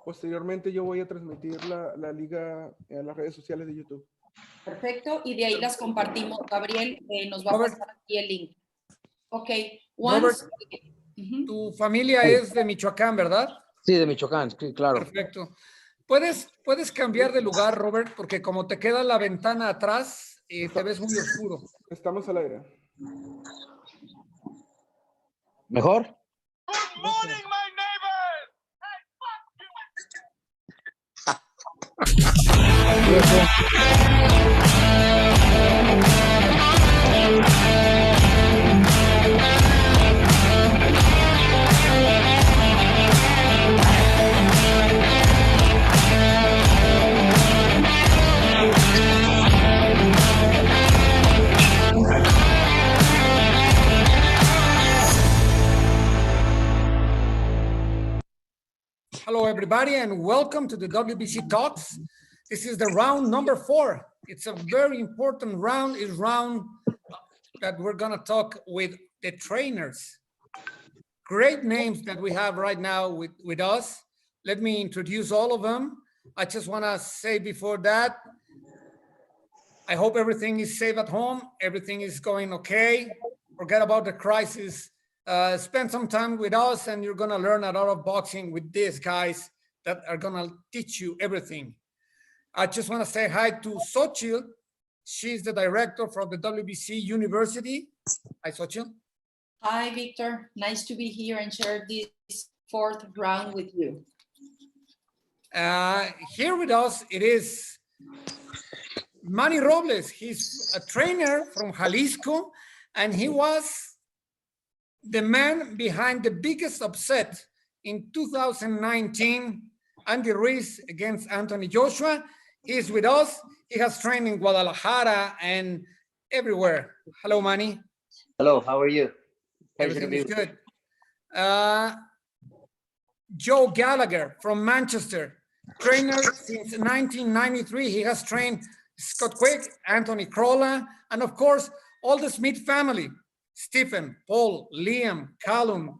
Posteriormente yo voy a transmitir la liga en las redes sociales de YouTube. Perfecto, y de ahí las compartimos. Gabriel nos va a pasar aquí el link. Ok, Robert, tu familia es de Michoacán, ¿verdad? Sí, de Michoacán, sí, claro. Perfecto. ¿Puedes cambiar de lugar, Robert? Porque como te queda la ventana atrás, te ves muy oscuro. Estamos al aire. ¿Mejor? Good morning, my neighbor. Hello, everybody, and welcome to the WBC Talks. This is the round number 4. It's a very important round. It's round that we're going to talk with the trainers. Great names that we have right now with us. Let me introduce all of them. I just want to say before that, I hope everything is safe at home. Everything is going okay. Forget about the crisis. Spend some time with us and you're going to learn a lot of boxing with these guys that are going to teach you everything. I just want to say hi to 𝗧𝗔𝗟𝗞𝗦. She's the director from the WBC University. Hi, 𝗧𝗔𝗟𝗞𝗦. Hi, Victor. Nice to be here and share this 4th round with you. Here with us, it is Manny Robles. He's a trainer from Jalisco, and he was the man behind the biggest upset in 2019, Andy Ruiz against Anthony Joshua. He's with us. He has trained in Guadalajara and everywhere. Hello, Manny. Hello, how are you? Everything is good. Joe Gallagher from Manchester, trainer since 1993. He has trained Scott Quick, Anthony Crolla, and of course, all the Smith family. Stephen, Paul, Liam, Callum.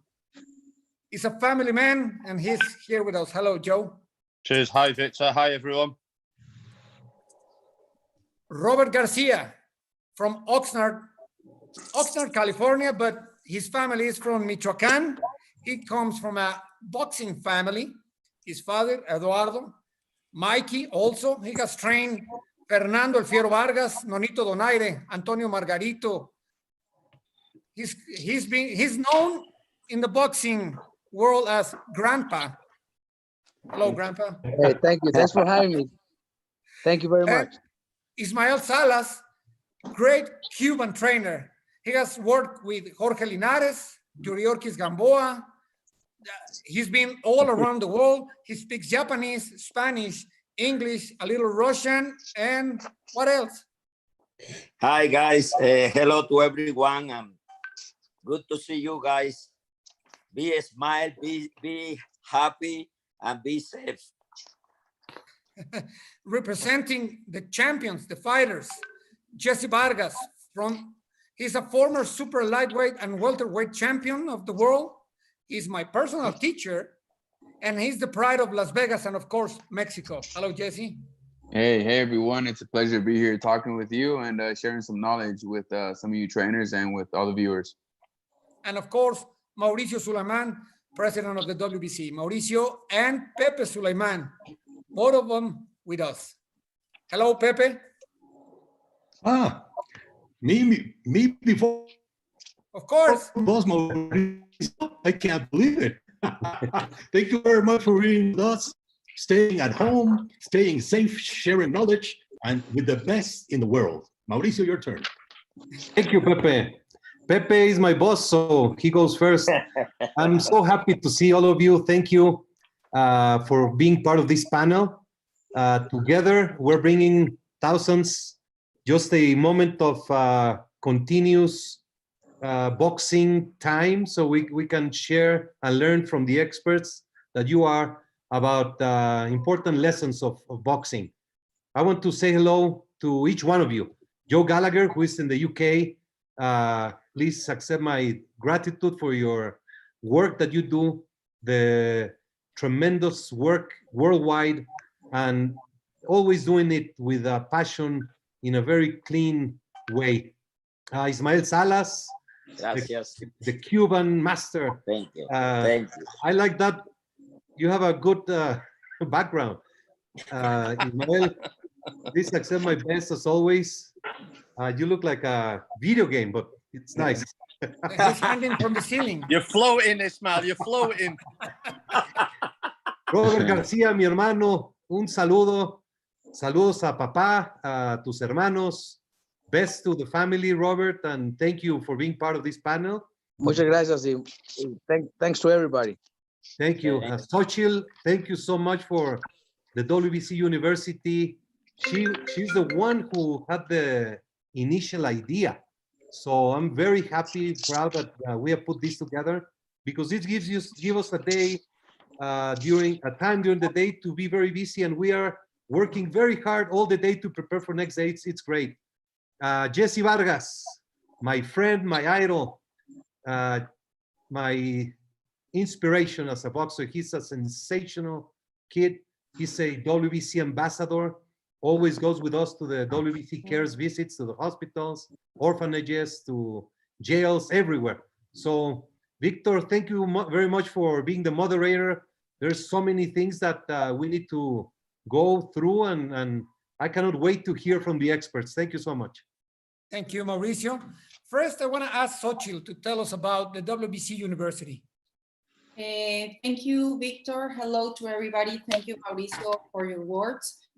He's a family man, and he's here with us. Hello, Joe. Cheers. Hi, Victor. Hi, everyone. Robert Garcia from Oxnard, California, but his family is from Michoacán. He comes from a boxing family. His father, Eduardo. Mikey also. He has trained Fernando El Fiero Vargas, Nonito Donaire, Antonio Margarito. He's known in the boxing world as Grandpa. Hello, Grandpa. Hey, thank you. Thanks for having me. Thank you very much. Ismael Salas, great Cuban trainer. He has worked with Jorge Linares, Yuriorkis Gamboa. He's been all around the world. He speaks Japanese, Spanish, English, a little Russian, and what else? Hi, guys. Hello to everyone. Good to see you guys. Be smile, be happy, and be safe. Representing the champions, the fighters, Jesse Vargas, he's a former super lightweight and welterweight champion of the world. He's my personal teacher, and he's the pride of Las Vegas and, of course, Mexico. Hello, Jesse. Hey, everyone. It's a pleasure to be here talking with you and sharing some knowledge with some of you trainers and with all the viewers. And, of course, Mauricio Sulaiman, president of the WBC. Mauricio and Pepe Sulaiman, both of them with us. Hello, Pepe. Me before. Of course. Boss Mauricio, I can't believe it. Thank you very much for being with us, staying at home, staying safe, sharing knowledge, and with the best in the world. Mauricio, your turn. Thank you, Pepe. Pepe is my boss, so he goes first. I'm so happy to see all of you. Thank you for being part of this panel. Together, we're bringing thousands, just a moment of continuous boxing time, so we can share and learn from the experts that you are about important lessons of boxing. I want to say hello to each one of you. Joe Gallagher, who is in the UK, please accept my gratitude for your work that you do, the tremendous work worldwide and always doing it with a passion in a very clean way. Ismael Salas, Gracias. the Cuban master. Thank you. Thank you. I like that. You have a good background. Ismael, please accept my best as always. You look like a video game, but it's nice. He's hanging from the ceiling. You're floating, Ismail. You're floating. Robert García, mi hermano, un saludo. Saludos a papá, a tus hermanos. Best to the family, Robert, and thank you for being part of this panel. Muchas gracias. Thanks to everybody. Thank you. 𝗧𝗔𝗟𝗡𝗗, thank you so much for the WBC University. She's the one who had the initial idea. So I'm very happy, proud that we have put this together, because it give us a day during the day to be very busy, and we are working very hard all the day to prepare for next days. It's great. Jesse Vargas, my friend, my idol, my inspiration as a boxer. He's a sensational kid. He's a WBC ambassador, always goes with us to the WBC Cares visits to the hospitals, orphanages, to jails, everywhere. So Victor, thank you very much for being the moderator. There's so many things that we need to go through, and I cannot wait to hear from the experts. Thank you so much. Thank you, Mauricio. First, I want to ask 𝗧𝗔𝗟𝗡𝗗 to tell us about the WBC University. Thank you, Victor. Hello to everybody. Thank you, Mauricio, for your words.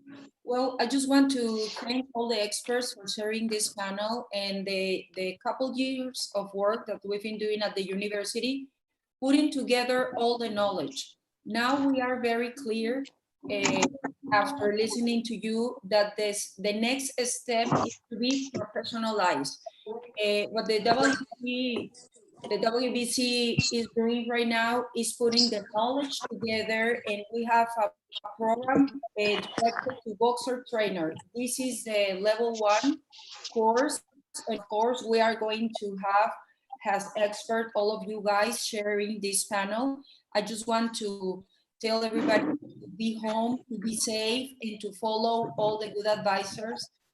Well, I just want to thank all the experts for sharing this panel and the couple years of work that we've been doing at the university, putting together all the knowledge. Now we are very clear after listening to you that the next step is to be professionalized. What the WBC is doing right now is putting the knowledge together, and we have a program directed to boxer trainers. This is the level 1 course. Of course, we are going to have as expert all of you guys sharing this panel. I just want to tell everybody to be home, to be safe, and to follow all the good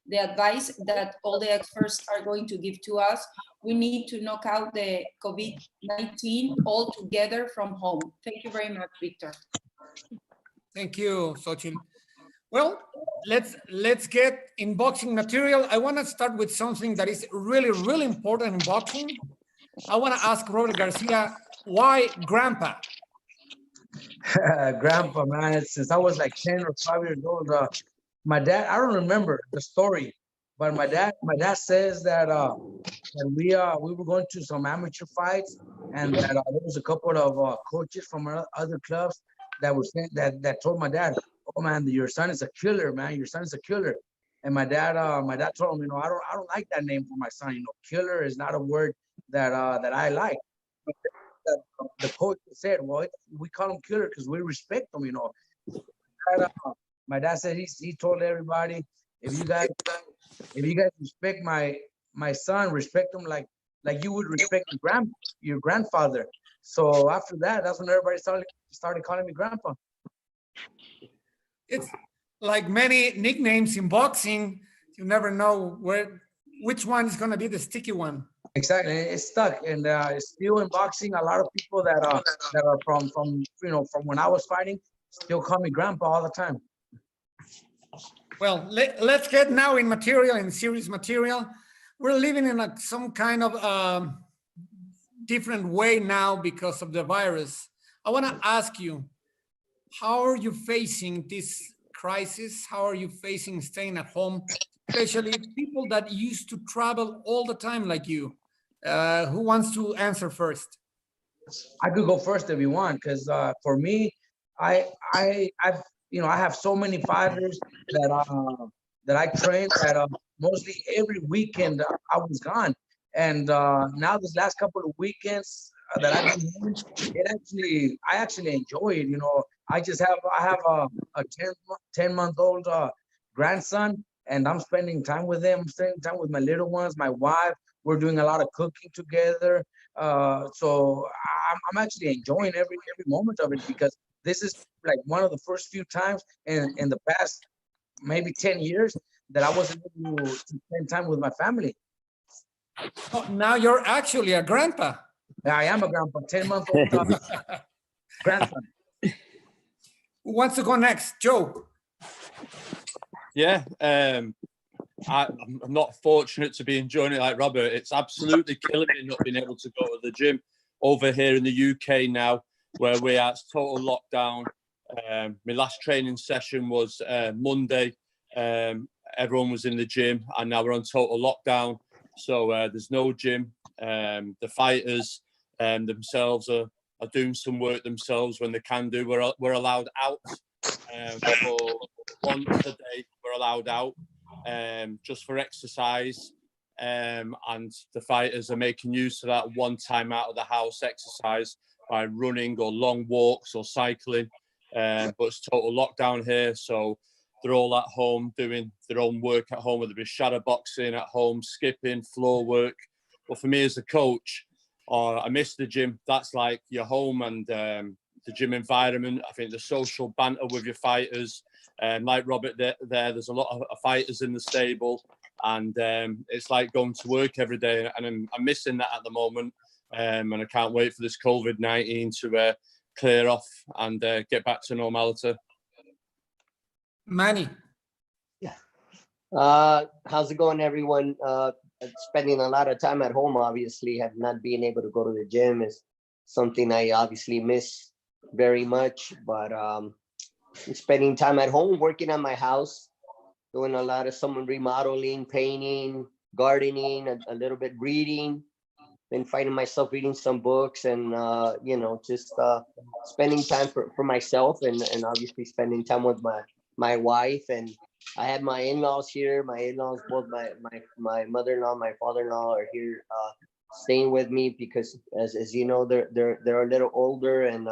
the advice that all the experts are going to give to us. We need to knock out the COVID-19 all together from home. Thank you very much, Victor. Thank you, 𝗧𝗔𝗟𝗡𝗗. Well, let's get in boxing material. I want to start with something that is really, really important in boxing. I want to ask Robert Garcia, why Grandpa? Grandpa, man, since I was like 10 or 5 years old, my dad, I don't remember the story, but my dad says that we were going to some amateur fights, and that there was a couple of coaches from other clubs that were saying that told my dad, "Oh man, your son is a killer, man. Your son is a killer." And my dad told him, I don't like that name for my son. Killer is not a word that I like. The coach said, well, we call him killer because we respect him, My dad said he told everybody, if you guys respect my son, respect him like you would respect your grandfather. So after that, that's when everybody started calling me Grandpa. It's like many nicknames in boxing, you never know which one is going to be the sticky one. Exactly, it's stuck, and it's still in boxing. A lot of people that are from when I was fighting still call me Grandpa all the time. Well, let's get now in material, in serious material. We're living in some kind of different way now because of the virus. I want to ask you, how are you facing this crisis? How are you facing staying at home, especially people that used to travel all the time like you? Who wants to answer first? I could go first if you want, because for me, I have so many fighters that I trained that mostly every weekend I was gone, and now this last couple of weekends that I've been doing, I actually enjoy it. I have a 10-month-old grandson, and I'm spending time with them. I'm spending time with my little ones, my wife. We're doing a lot of cooking together. So I'm actually enjoying every moment of it, because this is like one of the first few times in the past maybe 10 years that I wasn't able to spend time with my family. Oh, now you're actually a grandpa. I am a grandpa, 10-month-old grandson. Who wants to go next? Joe. Yeah, I'm not fortunate to be enjoying it like Robert. It's absolutely killing me not being able to go to the gym over here in the UK now, where we are. It's total lockdown. My last training session was Monday. Everyone was in the gym, and now we're on total lockdown. So there's no gym. The fighters themselves are doing some work themselves when they can do. We're allowed out for once a day. We're allowed out just for exercise. And the fighters are making use of that one time out of the house exercise by running or long walks or cycling. But it's total lockdown here, so they're all at home doing their own work at home, whether it be shadow boxing at home, skipping, floor work. But for me as a coach, I miss the gym. That's like your home, and the gym environment. I think the social banter with your fighters, like Robert there's a lot of fighters in the stable, and it's like going to work every day, and I'm missing that at the moment. And I can't wait for this COVID-19 to clear off and get back to normality. Manny. How's it going, everyone? Spending a lot of time at home, obviously, have not been able to go to the gym is something I obviously miss very much, but spending time at home, working on my house, doing a lot of some remodeling, painting, gardening, a little bit reading. Been finding myself reading some books, and you know, just spending time for myself, and obviously spending time with my wife. And I have my in-laws here. My in-laws, both my mother-in-law, my father-in-law are here staying with me because, as you know, they're a little older, and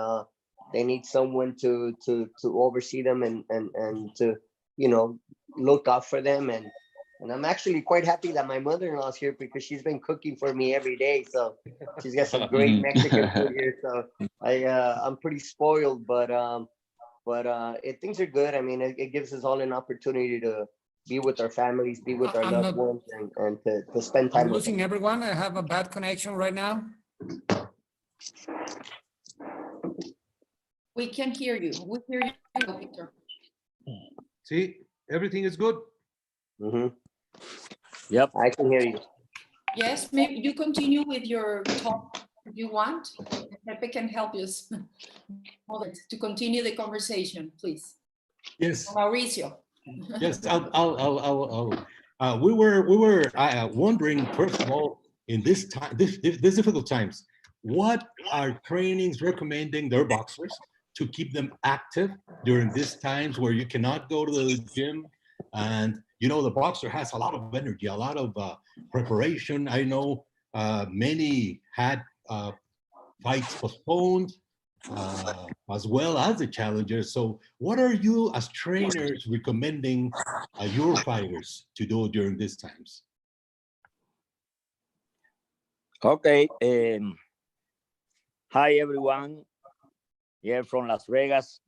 they need someone to oversee them and to, you know, look out for them. And I'm actually quite happy that my mother-in-law is here because she's been cooking for me every day. So she's got some great Mexican food here. So I'm pretty spoiled, but things are good. I mean, it gives us all an opportunity to be with our families, be with our loved ones, and to spend time. I'm losing everyone. I have a bad connection right now. We can hear you. We hear you, Victor. See, everything is good. Mm-hmm. Yep. I can hear you. Yes, maybe you continue with your talk if you want. Pepe can help us to continue the conversation, please. Yes. Mauricio. Yes, we were wondering, first of all, in this time, this difficult times, what are trainings recommending their boxers to keep them active during these times where you cannot go to the gym? And you know, the boxer has a lot of energy, a lot of preparation. I know many had fights postponed, as well as the challengers. So what are you as trainers recommending your fighters to do during these times? Okay. Hi, everyone. Here from Las Vegas.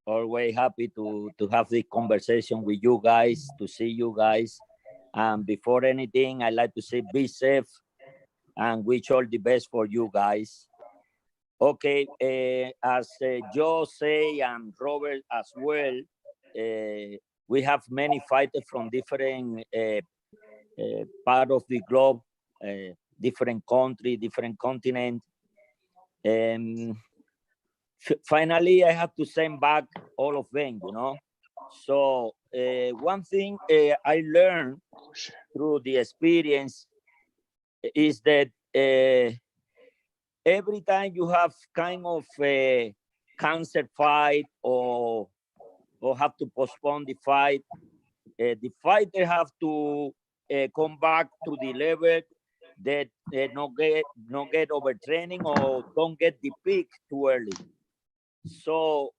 Always happy to have this conversation with you guys, to see you guys. Before anything, I'd like to say be safe and wish all the best for you guys. Okay, as Joe say and Robert as well, we have many fighters from different part of the globe, different country, different continent. Finally, I have to send back all of them, you know. So one thing I learned through the experience is that every time you have kind of a cancer fight or have to postpone the fighter have to come back to the level that not get overtraining or don't get the peak too early. So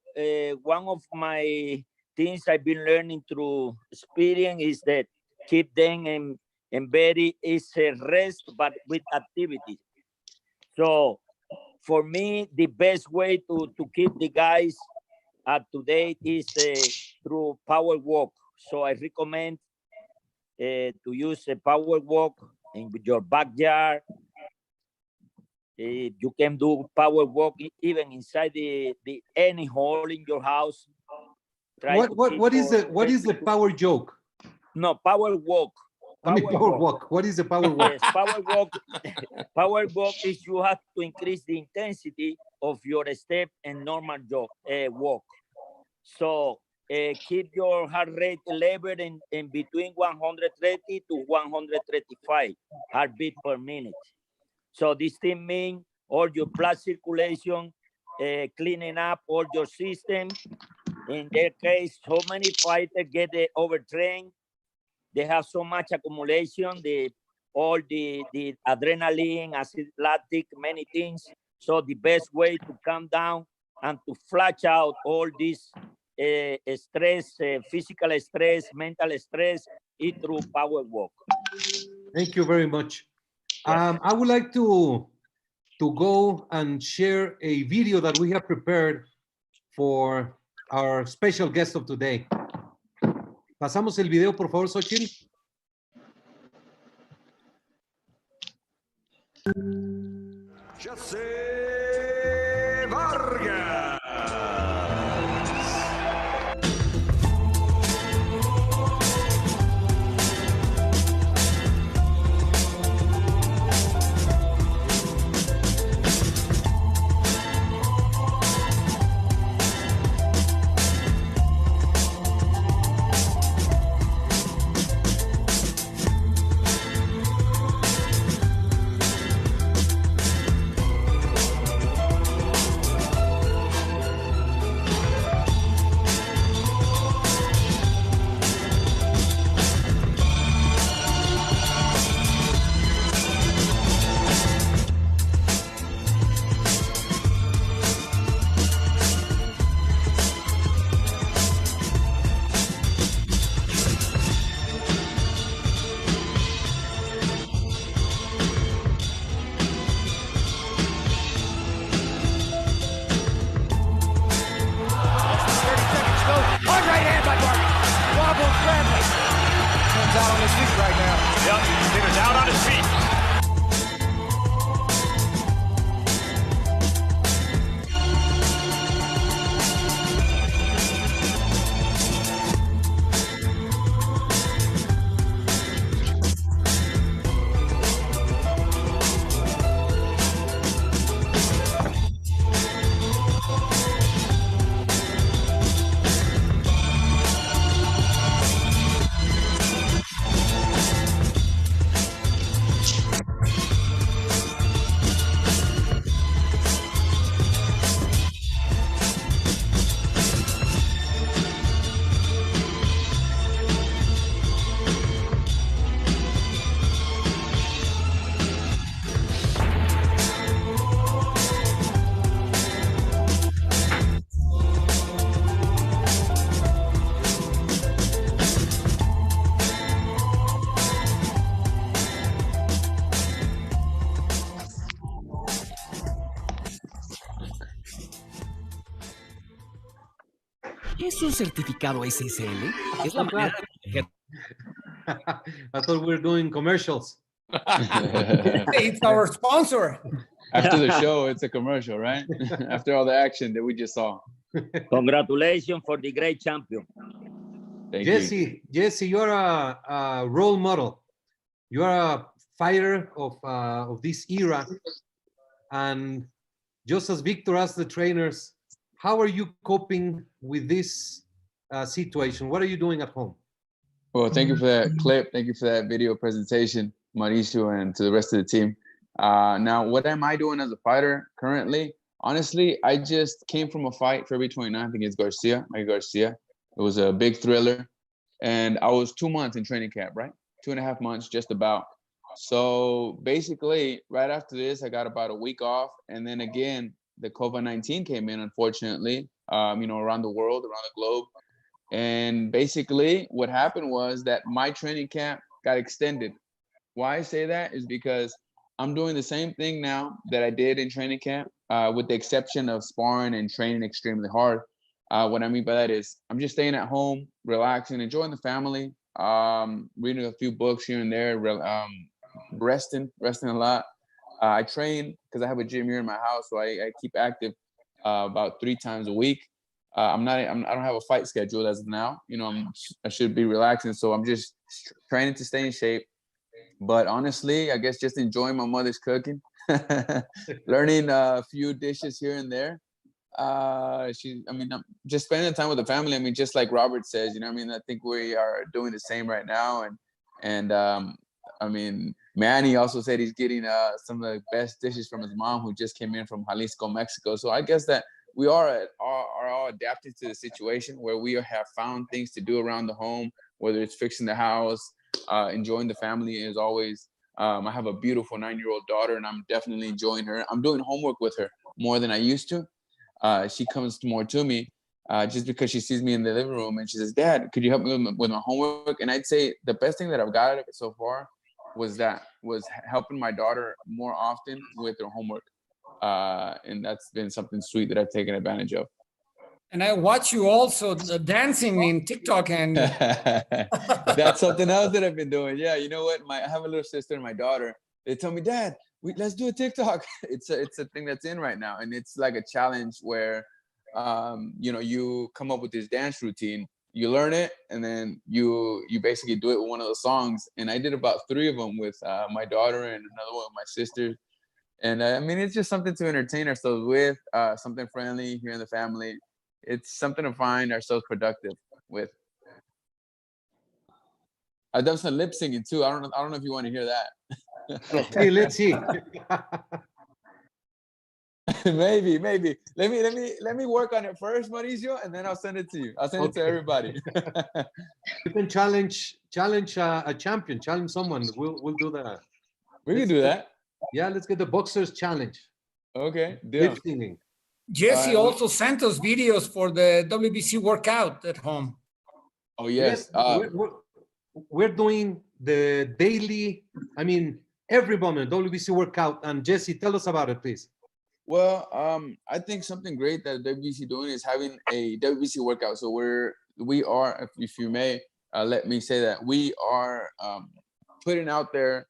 one of my things I've been learning through experience is that keep them in very easy rest, but with activity. So for me, the best way to keep the guys up to date is through power walk. So I recommend to use a power walk in your backyard. You can do power walk even inside the any hole in your house. What is the power joke? No, power walk. Power walk. What is the power walk? Yes, power walk. Power walk is you have to increase the intensity of your step and normal walk. So keep your heart rate level in between 130 to 135 heartbeat per minute. So this thing means all your blood circulation, cleaning up all your system. In their case, so many fighters get overtrained. They have so much accumulation, all the adrenaline, acid lactic, many things. So the best way to calm down and to flush out all this stress, physical stress, mental stress, is through power walk. Thank you very much. I would like to go and share a video that we have prepared for our special guest of today. Pasamos el video, por favor, Xochitl. 𝗧𝗔𝗟𝗡𝗗. Out on his feet right now. Yep, Peter's out on his feet. ¿Es un certificado SSL? Es la manera de... I thought we were doing commercials. It's our sponsor. After the show, it's a commercial, right? After all the action that we just saw. Congratulations for the great champion. Thank you. Jessie, you're a role model. You are a fighter of this era. And just as Victor asked the trainers, how are you coping with this situation? What are you doing at home? Well, thank you for that clip. Thank you for that video presentation, Mauricio, and to the rest of the team. Now, what am I doing as a fighter currently? Honestly, I just came from a fight February 29th against Mike Garcia. It was a big thriller. And I was 2 months in training camp, right? 2.5 months, just about. So basically, right after this, I got about a week off. And then again, the COVID-19 came in, unfortunately, around the world, around the globe. And basically what happened was that my training camp got extended. Why I say that is because I'm doing the same thing now that I did in training camp, with the exception of sparring and training extremely hard. What I mean by that is I'm just staying at home, relaxing, enjoying the family, reading a few books here and there, resting a lot. I train because I have a gym here in my house, so I keep active about 3 times a week. I don't have a fight schedule as of now. You know, I should be relaxing, so I'm just training to stay in shape. But honestly, I guess just enjoying my mother's cooking, learning a few dishes here and there. I'm just spending time with the family. I mean, just like Robert says, you know, I mean, I think we are doing the same right now. And I mean, Manny also said he's getting some of the best dishes from his mom, who just came in from Jalisco, Mexico. So I guess that we are all adapted to the situation where we have found things to do around the home, whether it's fixing the house, enjoying the family as always. I have a beautiful 9-year-old daughter, and I'm definitely enjoying her. I'm doing homework with her more than I used to. She comes more to me just because she sees me in the living room and she says, "Dad, could you help me with my homework?" And I'd say the best thing that I've got out of it so far was helping my daughter more often with her homework. And that's been something sweet that I've taken advantage of. And I watch you also dancing in TikTok, and that's something else that I've been doing. Yeah, you know what? I have a little sister and my daughter. They tell me, "Dad, let's do a TikTok." It's a thing that's in right now, and it's like a challenge where, you know, you come up with this dance routine, you learn it, and then you basically do it with one of the songs. And I did about 3 of them with my daughter and another one with my sister. And I mean, it's just something to entertain ourselves with, something friendly here in the family. It's something to find ourselves productive with. I've done some lip singing too. I don't know if you want to hear that. Hey, let's see. maybe. Let me work on it first, Mauricio, and then I'll send it to you. I'll send it to everybody. You can challenge a champion, challenge someone. We'll do that. We can do that. Yeah, let's get the boxers challenge. Okay, deal. Lip singing. Jesse also sent us videos for the WBC workout at home. Oh yes, we're doing the daily. I mean, every moment WBC workout. And Jesse, tell us about it, please. Well, I think something great that WBC doing is having a WBC workout. So we are, if you may, let me say that we are putting out there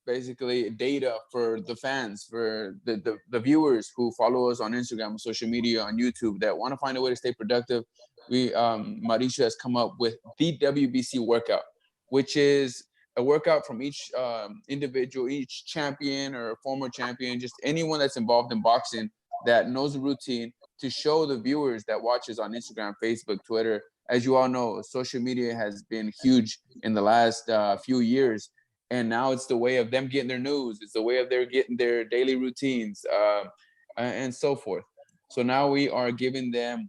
basically data for the fans, for the viewers who follow us on Instagram, social media, on YouTube, that want to find a way to stay productive. Mauricio has come up with the WBC workout, which is a workout from each individual, each champion or former champion, just anyone that's involved in boxing that knows the routine, to show the viewers that watches on Instagram, Facebook, Twitter. As you all know, social media has been huge in the last few years. And now it's the way of them getting their news. It's the way of getting their daily routines and so forth. So now we are giving them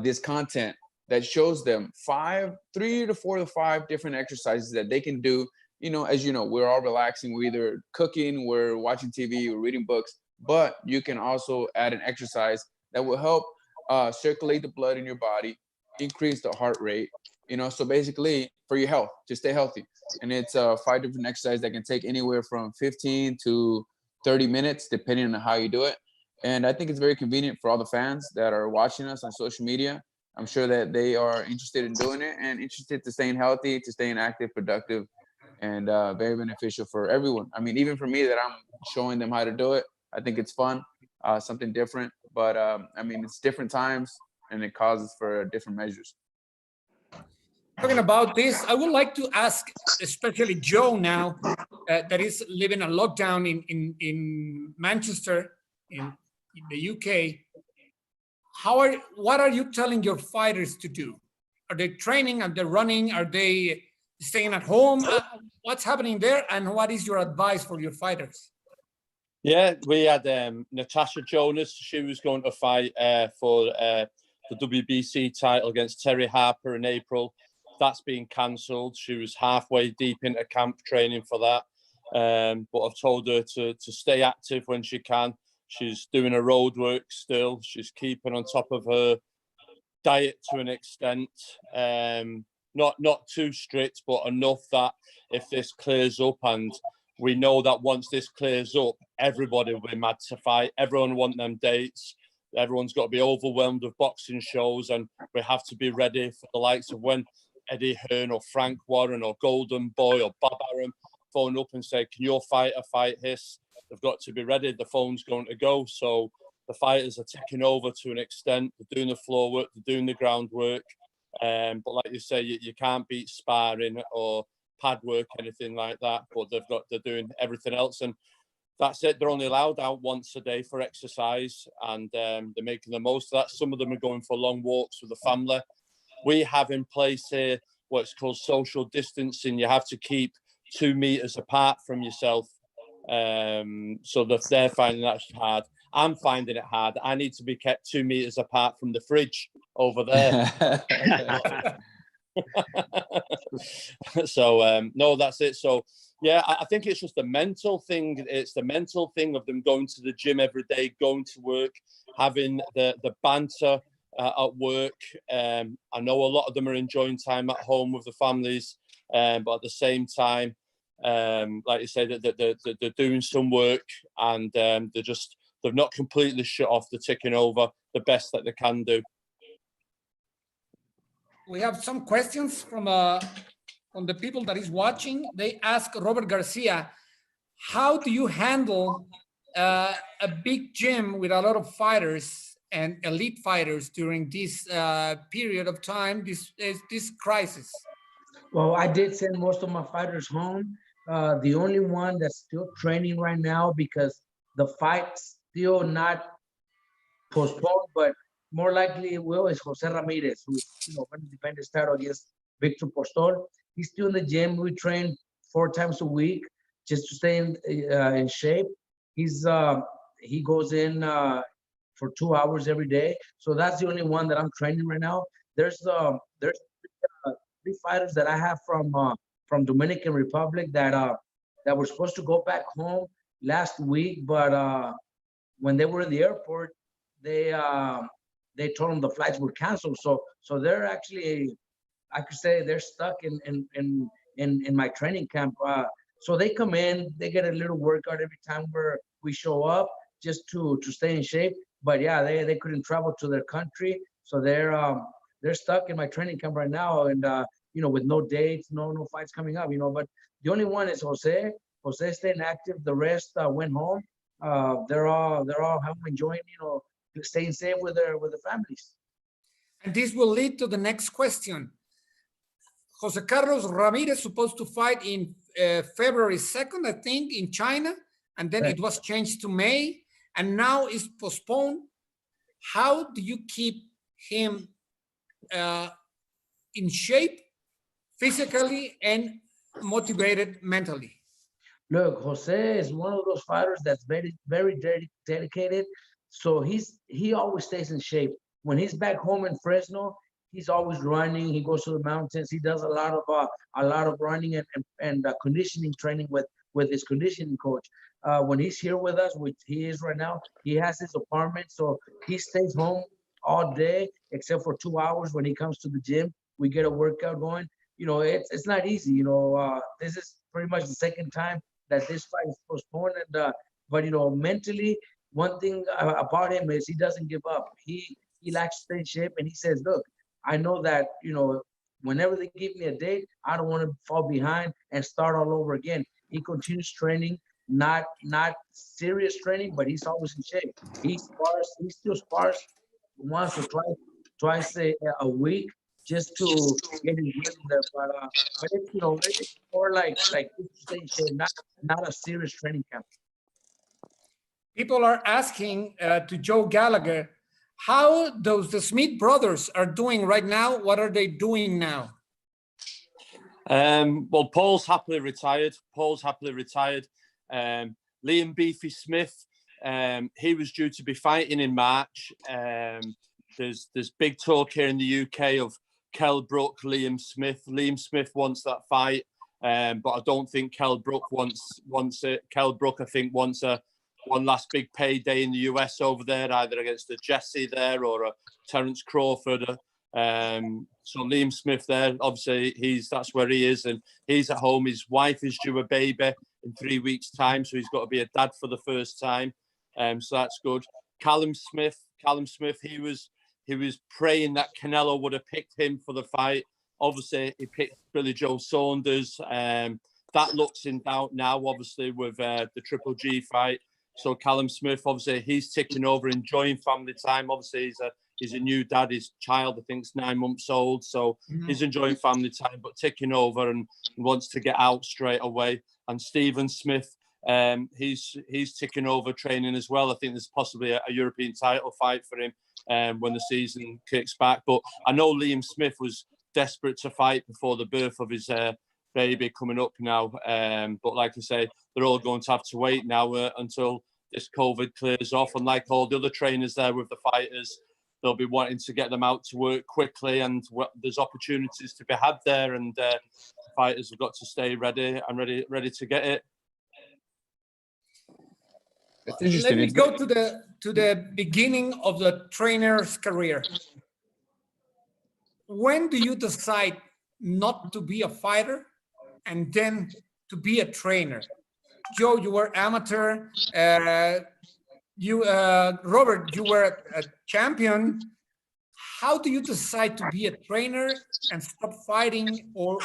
this content that shows them 3 to 4 to 5 different exercises that they can do. You know, as you know, we're all relaxing. We're either cooking, we're watching TV, we're reading books, but you can also add an exercise that will help circulate the blood in your body, increase the heart rate, you know, so basically for your health, to stay healthy. And it's 5 different exercises that can take anywhere from 15 to 30 minutes, depending on how you do it. And I think it's very convenient for all the fans that are watching us on social media. I'm sure that they are interested in doing it and interested to staying healthy, to staying active, productive, and very beneficial for everyone. I mean, even for me, that I'm showing them how to do it, I think it's fun, something different. But I mean, it's different times and it causes for different measures. Talking about this, I would like to ask, especially Joe now, that is living a lockdown in Manchester, in the UK. What are you telling your fighters to do? Are they training? Are they running? Are they staying at home? What's happening there? And what is your advice for your fighters? Yeah, we had Natasha Jonas. She was going to fight for the WBC title against Terry Harper in April. That's been cancelled. She was halfway deep into camp training for that. But I've told her to stay active when she can. She's doing her road work still. She's keeping on top of her diet to an extent. Not too strict, but enough that if this clears up and we know that once this clears up, everybody will be mad to fight. Everyone want them dates. Everyone's got to be overwhelmed with boxing shows, and we have to be ready for the likes of when Eddie Hearn or Frank Warren or Golden Boy or Bob Arum phone up and say, can your fighter fight Hiss? They've got to be ready. The phone's going to go. So the fighters are taking over to an extent. They're doing the floor work. They're doing the groundwork. But like you say, you can't beat sparring or pad work, anything like that. But they're doing everything else. And that's it. They're only allowed out once a day for exercise, and they're making the most of that. Some of them are going for long walks with the family. We have in place here what's called social distancing. You have to keep 2 meters apart from yourself. So they're finding that hard. I'm finding it hard. I need to be kept 2 meters apart from the fridge over there. So no, that's it. So yeah, I think it's just a mental thing. It's the mental thing of them going to the gym every day, going to work, having the banter at work. I know a lot of them are enjoying time at home with the families, but at the same time, like you say, they're doing some work, and they've not completely shut off. They're ticking over the best that they can do. We have some questions from the people that is watching. They ask Robert Garcia, how do you handle a big gym with a lot of fighters and elite fighters during this period of time, this crisis? Well, I did send most of my fighters home. The only one that's still training right now, because the fight's still not postponed, but more likely it will, is Jose Ramirez, who's going to defend his title against 𝗥𝗢𝗨𝗡𝗗. He's still in the gym. We train 4 times a week just to stay in shape. He goes in for 2 hours every day. So that's the only one that I'm training right now. There's 3 fighters that I have from Dominican Republic that were supposed to go back home last week, but when they were in the airport, they told them the flights were canceled. So they're actually, I could say, they're stuck in my training camp. So they come in, they get a little workout every time we show up, just to stay in shape. But yeah, they couldn't travel to their country, so they're stuck in my training camp right now, and with no dates, no fights coming up. But the only one is Jose. Jose staying active. The rest went home. They're all enjoying, staying safe with their families. And this will lead to the next question. Jose Carlos Ramirez supposed to fight in February 2nd, I think, in China, and then it was changed to May, and now it's postponed. How do you keep him in shape physically and motivated mentally? Look, Jose is one of those fighters that's very, very dedicated. So he always stays in shape. When he's back home in Fresno, he's always running. He goes to the mountains. He does a lot of running and conditioning training with his conditioning coach. When he's here with us, which he is right now, he has his apartment, so he stays home all day except for 2 hours when he comes to the gym. We get a workout going. It's not easy. This is pretty much the second time that this fight is postponed, but mentally, one thing about him is he doesn't give up. He likes to stay in shape, and he says, look, I know that whenever they give me a date, I don't want to fall behind and start all over again. He continues training, not serious training, but he's always in shape. He still spars once or twice a week, just to get his rhythm there. But it's more like stay in shape, not a serious training camp. People are asking to Joe Gallagher, how those the Smith brothers are doing right now? What are they doing now? Well, Paul's happily retired. Liam Beefy Smith, he was due to be fighting in March. There's big talk here in the UK of Kell Brook, Liam Smith. Liam Smith wants that fight, but I don't think Kell Brook wants it. Kell Brook, I think, wants one last big payday in the US over there, either against a Jesse there or a Terence Crawford. So Liam Smith there, obviously that's where he is, and he's at home. His wife is due a baby in 3 weeks' time, so he's got to be a dad for the first time. So that's good. Callum Smith, he was praying that Canelo would have picked him for the fight. Obviously, he picked Billy Joe Saunders. That looks in doubt now, obviously, with the Triple G fight. So Callum Smith, obviously, he's ticking over, enjoying family time. Obviously, he's a new dad. His child, I think, is 9 months old. So he's enjoying family time, but ticking over and wants to get out straight away. And Stephen Smith, he's ticking over, training as well. I think there's possibly a European title fight for him when the season kicks back. But I know Liam Smith was desperate to fight before the birth of his baby coming up now. But like I say, they're all going to have to wait now until this COVID clears off. And like all the other trainers there with the fighters, they'll be wanting to get them out to work quickly, and there's opportunities to be had there, and fighters have got to stay ready to get it. It's interesting. Let me go to the beginning of the trainer's career. When do you decide not to be a fighter and then to be a trainer? Joe, you were amateur. Robert, you were a champion. How do you decide to be a trainer and stop fighting? Or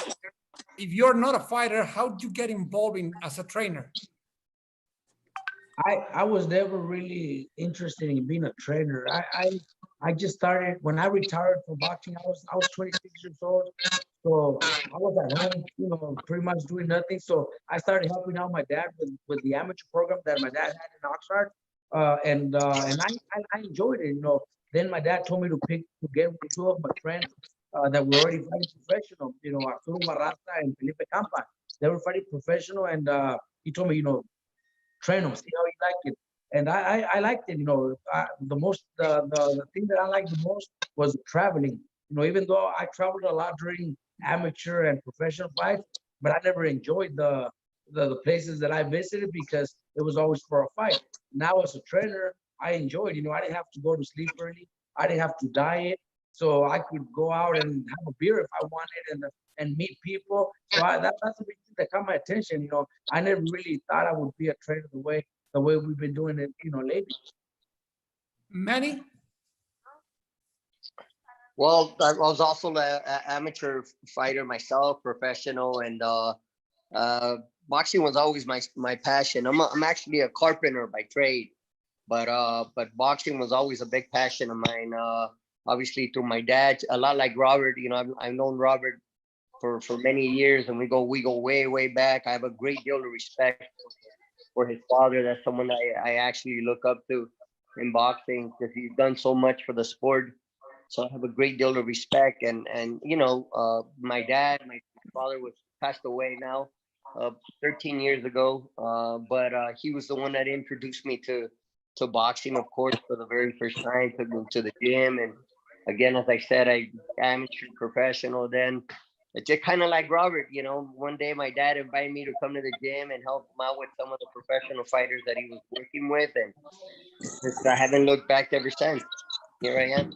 if you're not a fighter, how do you get involved as a trainer? I was never really interested in being a trainer. I just started when I retired from boxing. I was 26 years old, so I was at home, pretty much doing nothing. So I started helping out my dad with the amateur program that my dad had in Oxford, and I enjoyed it. Then my dad told me to get with two of my friends that were already fighting professional. Arturo Barraza and Felipe Campa. They were fighting professional, and he told me, train them, see how you like it. And I liked it. The thing that I liked the most was traveling. Even though I traveled a lot during amateur and professional fights, but I never enjoyed the places that I visited because it was always for a fight. Now as a trainer, I enjoyed. I didn't have to go to sleep early. I didn't have to diet, so I could go out and have a beer if I wanted and meet people. So that's the big thing that caught my attention. I never really thought I would be a trainer the way we've been doing it, lately. Manny? Well, I was also an amateur fighter myself, professional, and boxing was always my passion. I'm actually a carpenter by trade, but boxing was always a big passion of mine. Obviously through my dad, a lot like Robert. I've known Robert for many years, and we go way back. I have a great deal of respect for his father. That's someone I actually look up to in boxing because he's done so much for the sport. So I have a great deal of respect. And my dad, my father was passed away now 13 years ago. But he was the one that introduced me to boxing, of course, for the very first time, took me to the gym. And again, as I said, I amateur professional then. It's just kind of like Robert, one day my dad invited me to come to the gym and help him out with some of the professional fighters that he was working with. And I haven't looked back ever since. Here I am.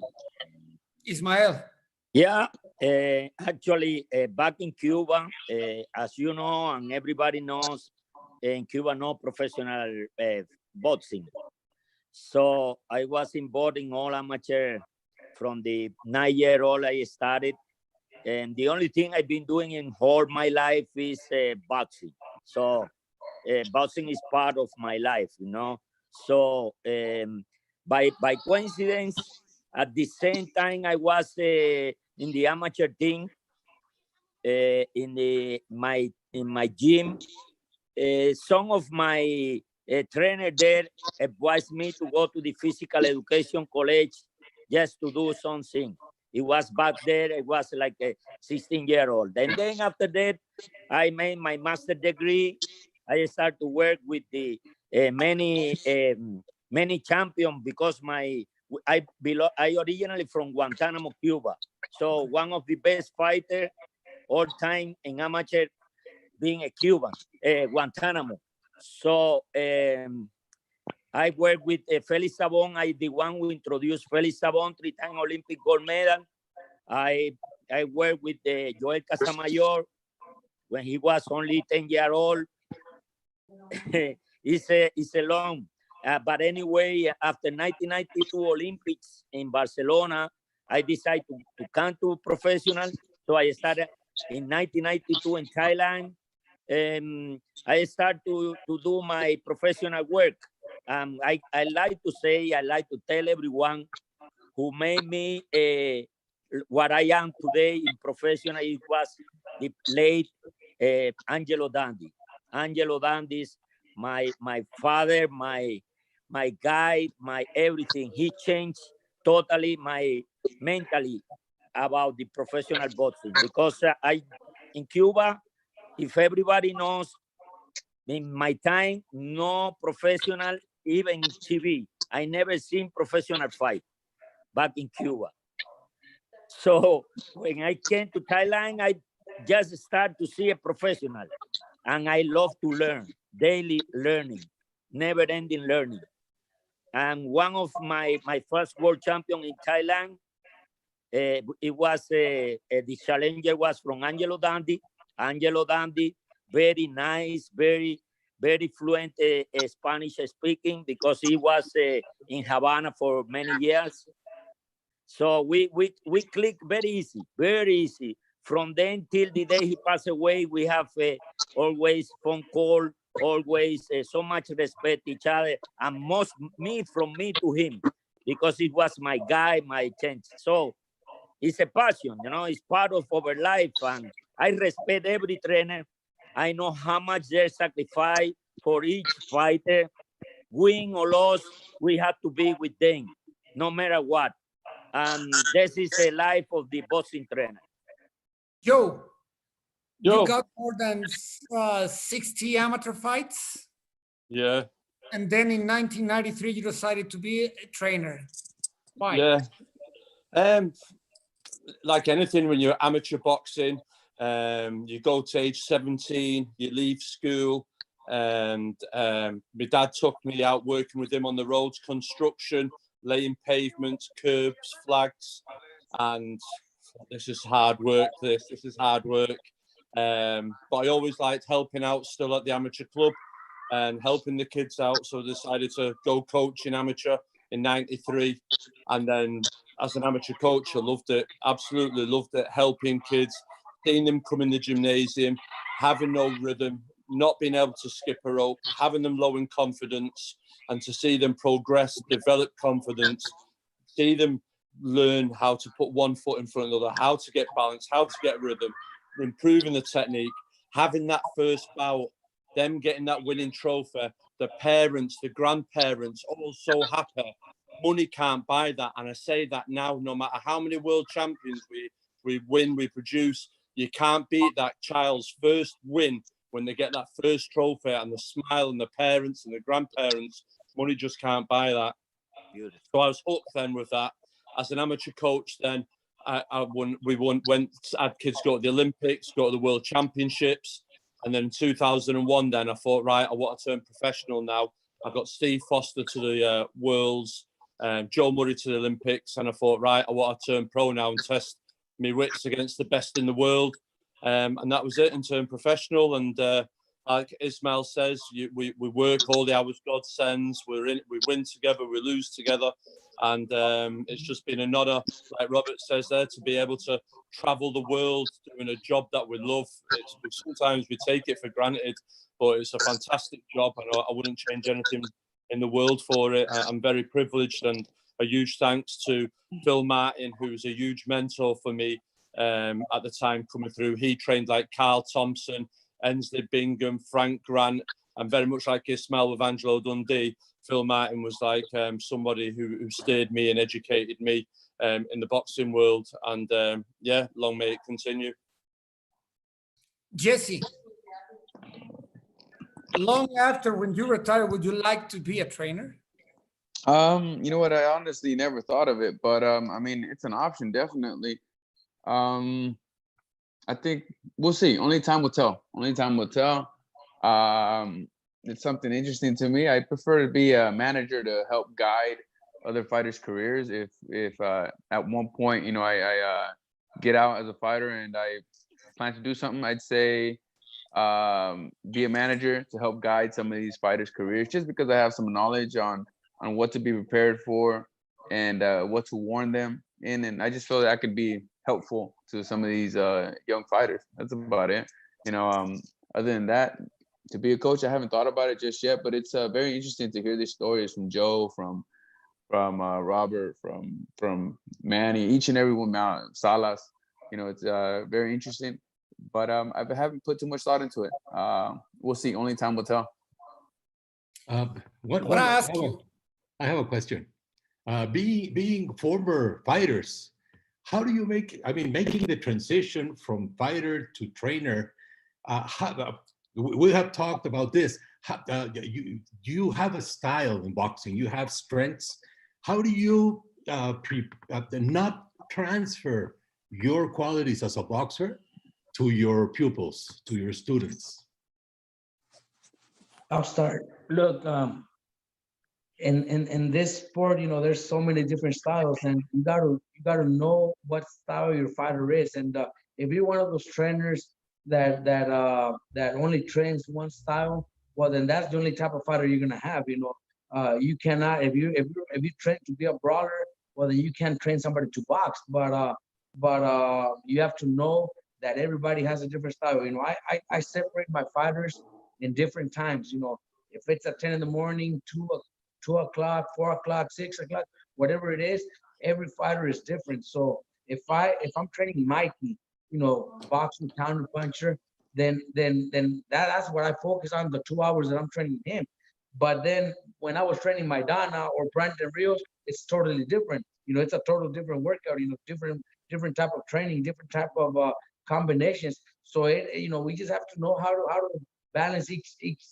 Ismael. Yeah, actually, back in Cuba, as you know, and everybody knows, in Cuba, no professional boxing. So I was involved in all amateur from the 9-year-old I started. And the only thing I've been doing in all my life is boxing. So boxing is part of my life, So by coincidence, at the same time I was in the amateur team in my gym. Some of my trainer there advised me to go to the physical education college just to do something. It was back there, it was like a 16-year-old. And then after that, I made my master's degree. I started to work with the many champions because I originally from Guantanamo, Cuba. So one of the best fighters all time in amateur being a Cuban, Guantanamo. So I worked with Felix Sabon. I the one who introduced Felix Sabon, 3-time Olympic gold medal. I worked with Joel Casamayor when he was only 10-year-old. it's a long. But anyway, after 1992 Olympics in Barcelona, I decided to come to professional. So I started in 1992 in Thailand. I started to do my professional work. I like to tell everyone who made me what I am today in professional. It was the late Angelo Dandi. Angelo Dandi is my father, my guide, my everything. He changed totally my mentally about the professional boxing, because in Cuba, if everybody knows, in my time, no professional, even TV. I never seen professional fight back in Cuba. So when I came to Thailand, I just started to see a professional, and I love to learn, daily learning, never ending learning. And one of my first world champion in Thailand, it was the challenger was from Angelo Dandi. Angelo Dandi, very nice, very fluent Spanish speaking, because he was in Havana for many years. So we clicked very easy, very easy. From then till the day he passed away, we have always phone call, always so much respect each other, and most from me to him, because it was my guy, my change. So it's a passion, it's part of our life, and I respect every trainer. I know how much they sacrifice for each fighter. Win or lose, we have to be with them, no matter what. And this is a life of the boxing trainer. Joe, you got more than 60 amateur fights? Yeah. And then in 1993, you decided to be a trainer. Why? Yeah. Like anything, when you're amateur boxing, you go to age 17, you leave school, and my dad took me out working with him on the roads, construction, laying pavements, curbs, flags, and this is hard work. This is hard work. But I always liked helping out still at the amateur club and helping the kids out. So I decided to go coaching amateur in 93. And then as an amateur coach, I loved it. Absolutely loved it. Helping kids, seeing them come in the gymnasium, having no rhythm, not being able to skip a rope, having them low in confidence, and to see them progress, develop confidence, see them learn how to put one foot in front of the other, how to get balance, how to get rhythm, improving the technique, having that first bout, them getting that winning trophy, the parents, the grandparents, all so happy. Money can't buy that. And I say that now, no matter how many world champions we win, we produce, you can't beat that child's first win when they get that first trophy, and the smile, and the parents and the grandparents. Money just can't buy that. Beautiful. So I was hooked then with that. As an amateur coach, then went, had kids go to the Olympics, go to the World Championships, and then in 2001, then I thought, right, I want to turn professional now. I got Steve Foster to the Worlds, Joe Murray to the Olympics, and I thought, right, I want to turn pro now and test my wits against the best in the world, and that was it, and turn professional. And like Ismail says, we work all the hours God sends. We win together, we lose together. And it's just been another, like Robert says there, to be able to travel the world doing a job that we love. Sometimes we take it for granted, but it's a fantastic job, and I wouldn't change anything in the world for it. I'm very privileged, and a huge thanks to Phil Martin, who's a huge mentor for me at the time coming through. He trained like Carl Thompson, Ensley Bingham, Frank Grant, and very much like Ismail with Angelo Dundee. Phil Martin was like somebody who steered me and educated me in the boxing world. And yeah, long may it continue. Jesse, long after when you retire, would you like to be a trainer? You know what? I honestly never thought of it, but I mean, it's an option, definitely. I think we'll see. Only time will tell. Only time will tell. It's something interesting to me. I prefer to be a manager to help guide other fighters' careers. If at one point, you know, I get out as a fighter and I plan to do something, I'd say be a manager to help guide some of these fighters' careers, just because I have some knowledge on what to be prepared for and what to warn them in. And I just feel that I could be helpful to some of these young fighters. That's about it. Other than that, to be a coach, I haven't thought about it just yet, but it's very interesting to hear these stories from Joe, from Robert, from Manny, each and every one, Salas. It's very interesting, but I haven't put too much thought into it. We'll see. Only time will tell. I have a question. Being former fighters, how do you making the transition from fighter to trainer? We have talked about this. You have a style in boxing. You have strengths. How do you not transfer your qualities as a boxer to your pupils, to your students? I'll start. Look, in this sport, there's so many different styles, and you gotta know what style your fighter is. And if you're one of those trainers that only trains one style, well, then that's the only type of fighter you're gonna have. You cannot, if you train to be a brawler, well, then you can't train somebody to box. But you have to know that everybody has a different style. I separate my fighters in different times. If it's at 10 in the morning, 2 o'clock, 4 o'clock, 6 o'clock, whatever it is, every fighter is different. So if I'm training Mikey, boxing counter puncher, then that's what I focus on, the 2 hours that I'm training him. But then when I was training Maidana or Brandon Rios, it's totally different. It's a total different workout, different type of training, different type of combinations. So we just have to know how to balance each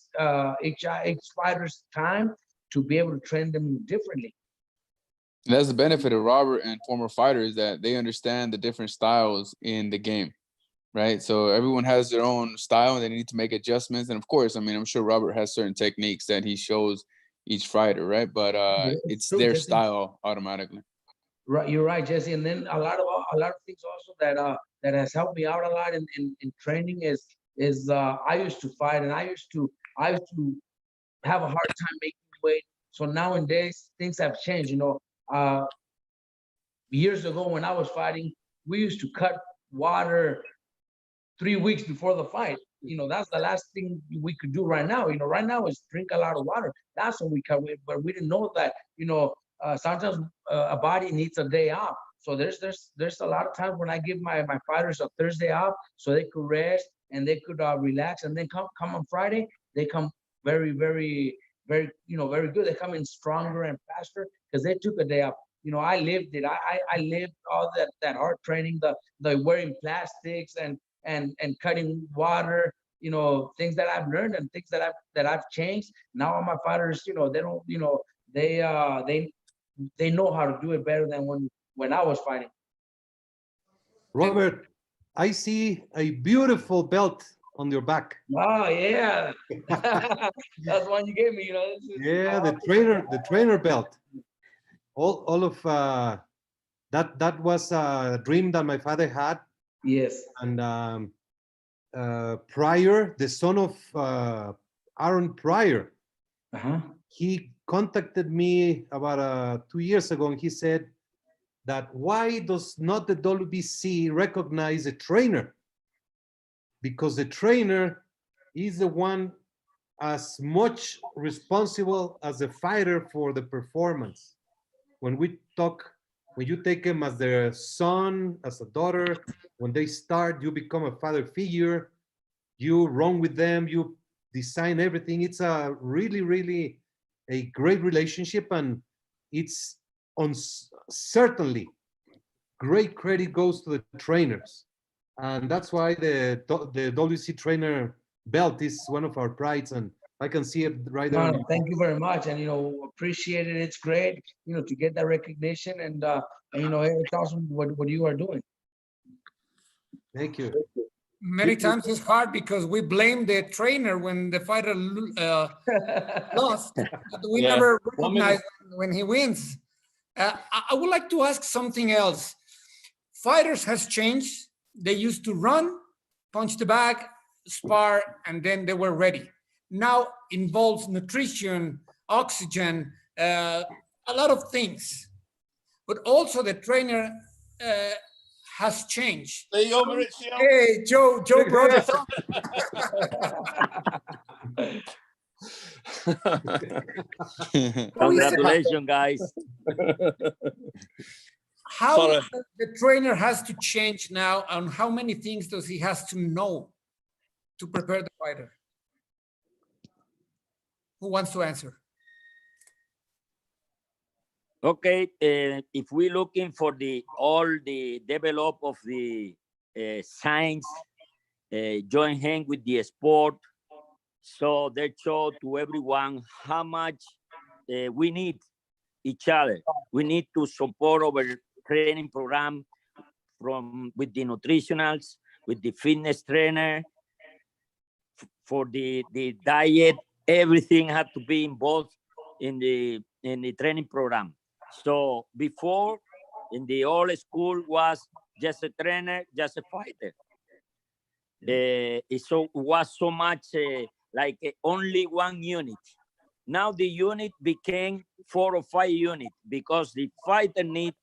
fighter's time to be able to train them differently. And that's the benefit of Robert and former fighters, that they understand the different styles in the game, right? So everyone has their own style and they need to make adjustments. And of course, I'm sure Robert has certain techniques that he shows each fighter, right? But it's true, their Jesse. Style automatically. Right, you're right, Jesse. And then a lot of things also that has helped me out a lot in training is I used to fight, and I used to have a hard time making weight. So nowadays things have changed. Years ago when I was fighting, we used to cut water 3 weeks before the fight. That's the last thing we could do right now. Right now is drink a lot of water. That's when we cut weight, but we didn't know that, sometimes a body needs a day off. So there's a lot of times when I give my fighters a Thursday off so they could rest and they could relax, and then come on Friday, they come very, very, very, very good. They come in stronger and faster because they took a day off. I lived it. I lived all that hard training, the wearing plastics and cutting water, things that I've learned and things that I've changed. Now all my fighters, they don't, they know how to do it better than when I was fighting. Robert, I see a beautiful belt on your back. Oh yeah, that's one you gave me. Yeah, the trainer belt. All of that was a dream that my father had. Yes. And Pryor, the son of Aaron Pryor, he contacted me about 2 years ago, and he said that why does not the WBC recognize a trainer? Because the trainer is the one as much responsible as the fighter for the performance. When you take them as their son, as a daughter, when they start, you become a father figure, you run with them, you design everything. It's a really, really a great relationship, and it's certainly great credit goes to the trainers. And that's why the WC trainer belt is one of our prides, and I can see it right there. No, thank you very much, and appreciate it. It's great, to get that recognition, and it's awesome what you are doing. Thank you. Many times it's hard because we blame the trainer when the fighter lost. But we never recognize when he wins. I would like to ask something else. Fighters has changed. They used to run, punch the bag, spar, and then they were ready. Now involves nutrition, oxygen, a lot of things. But also the trainer has changed. There you go, Mauricio. Hey, Joe Brothers. Congratulations, guys. How the trainer has to change now, and how many things does he has to know to prepare the fighter? Who wants to answer? Okay, if we're looking for all the develop of the science, join hand with the sport, so they show to everyone how much we need each other. We need to support our training program with the nutritionals, with the fitness trainer, for the diet. Everything had to be involved in the training program. So before, in the old school, was just a trainer, just a fighter. It was so much like only one unit. Now the unit became 4 or 5 units because the fighter need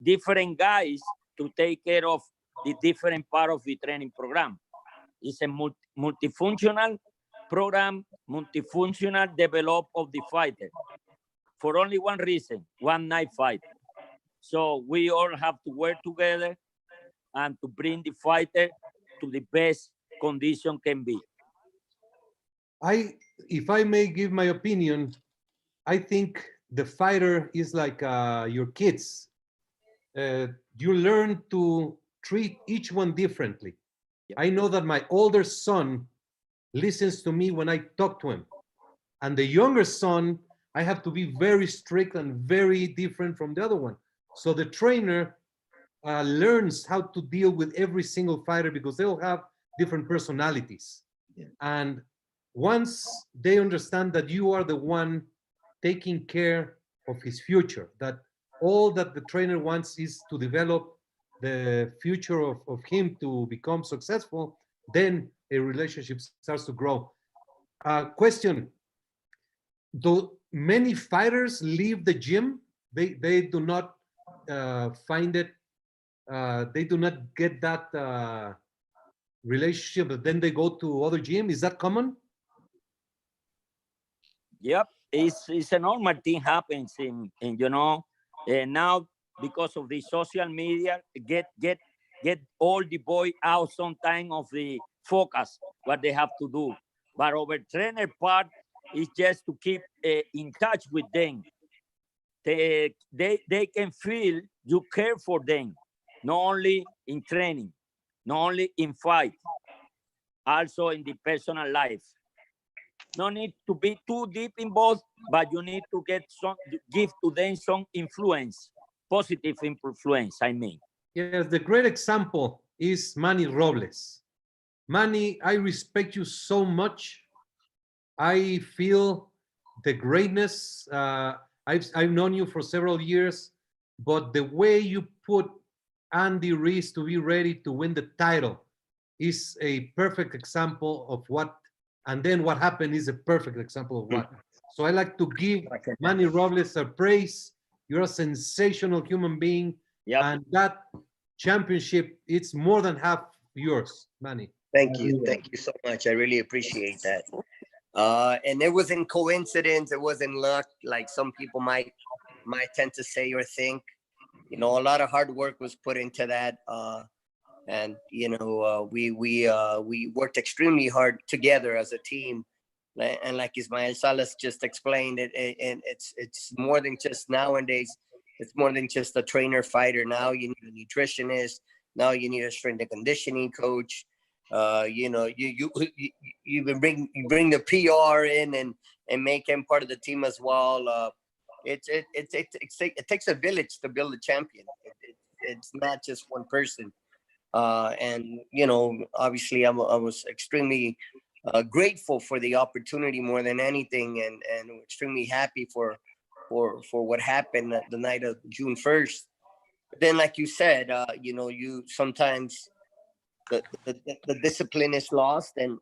different guys to take care of the different part of the training program. It's a multifunctional program, multifunctional develop of the fighter for only one reason, one night fight. So we all have to work together and to bring the fighter to the best condition can be. If I may give my opinion, I think the fighter is like your kids. You learn to treat each one differently. I know that my older son listens to me when I talk to him. And the younger son, I have to be very strict and very different from the other one. So the trainer learns how to deal with every single fighter because they all have different personalities. Yeah. And once they understand that you are the one taking care of his future, that all that the trainer wants is to develop the future of him to become successful, then a relationship starts to grow. Question, do many fighters leave the gym? They do not find it, they do not get that relationship, but then they go to other gym. Is that common? Yep, it's a normal thing happens in you know, now because of the social media, get all the boy out sometime of the focus, what they have to do. But our trainer part is just to keep in touch with them. They can feel you care for them, not only in training, not only in fight, also in the personal life. No need to be too deep involved, but you need to give to them some influence, positive influence, I mean. Yes, the great example is Manny Robles. Manny, I respect you so much. I feel the greatness. I've known you for several years, but the way you put Andy Ruiz to be ready to win the title is a perfect example of what, and then what happened is a perfect example of what. So I like to give Manny Robles a praise. You're a sensational human being. Yep. And that championship, it's more than half yours, Manny. Thank you so much. I really appreciate that. And it wasn't coincidence, it wasn't luck, like some people might tend to say or think. You know, a lot of hard work was put into that. And you know, we worked extremely hard together as a team. And like 𝗧𝗔𝗟𝗡 just explained it, and it's more than just nowadays. It's more than just a trainer fighter. Now you need a nutritionist. Now you need a strength and conditioning coach. You know, you bring the PR in and make him part of the team as well. It takes a village to build a champion. It's not just one person. And you know, obviously, I was extremely grateful for the opportunity more than anything, and extremely happy for what happened the night of June 1st. But then, like you said, you know, you sometimes the discipline is lost, and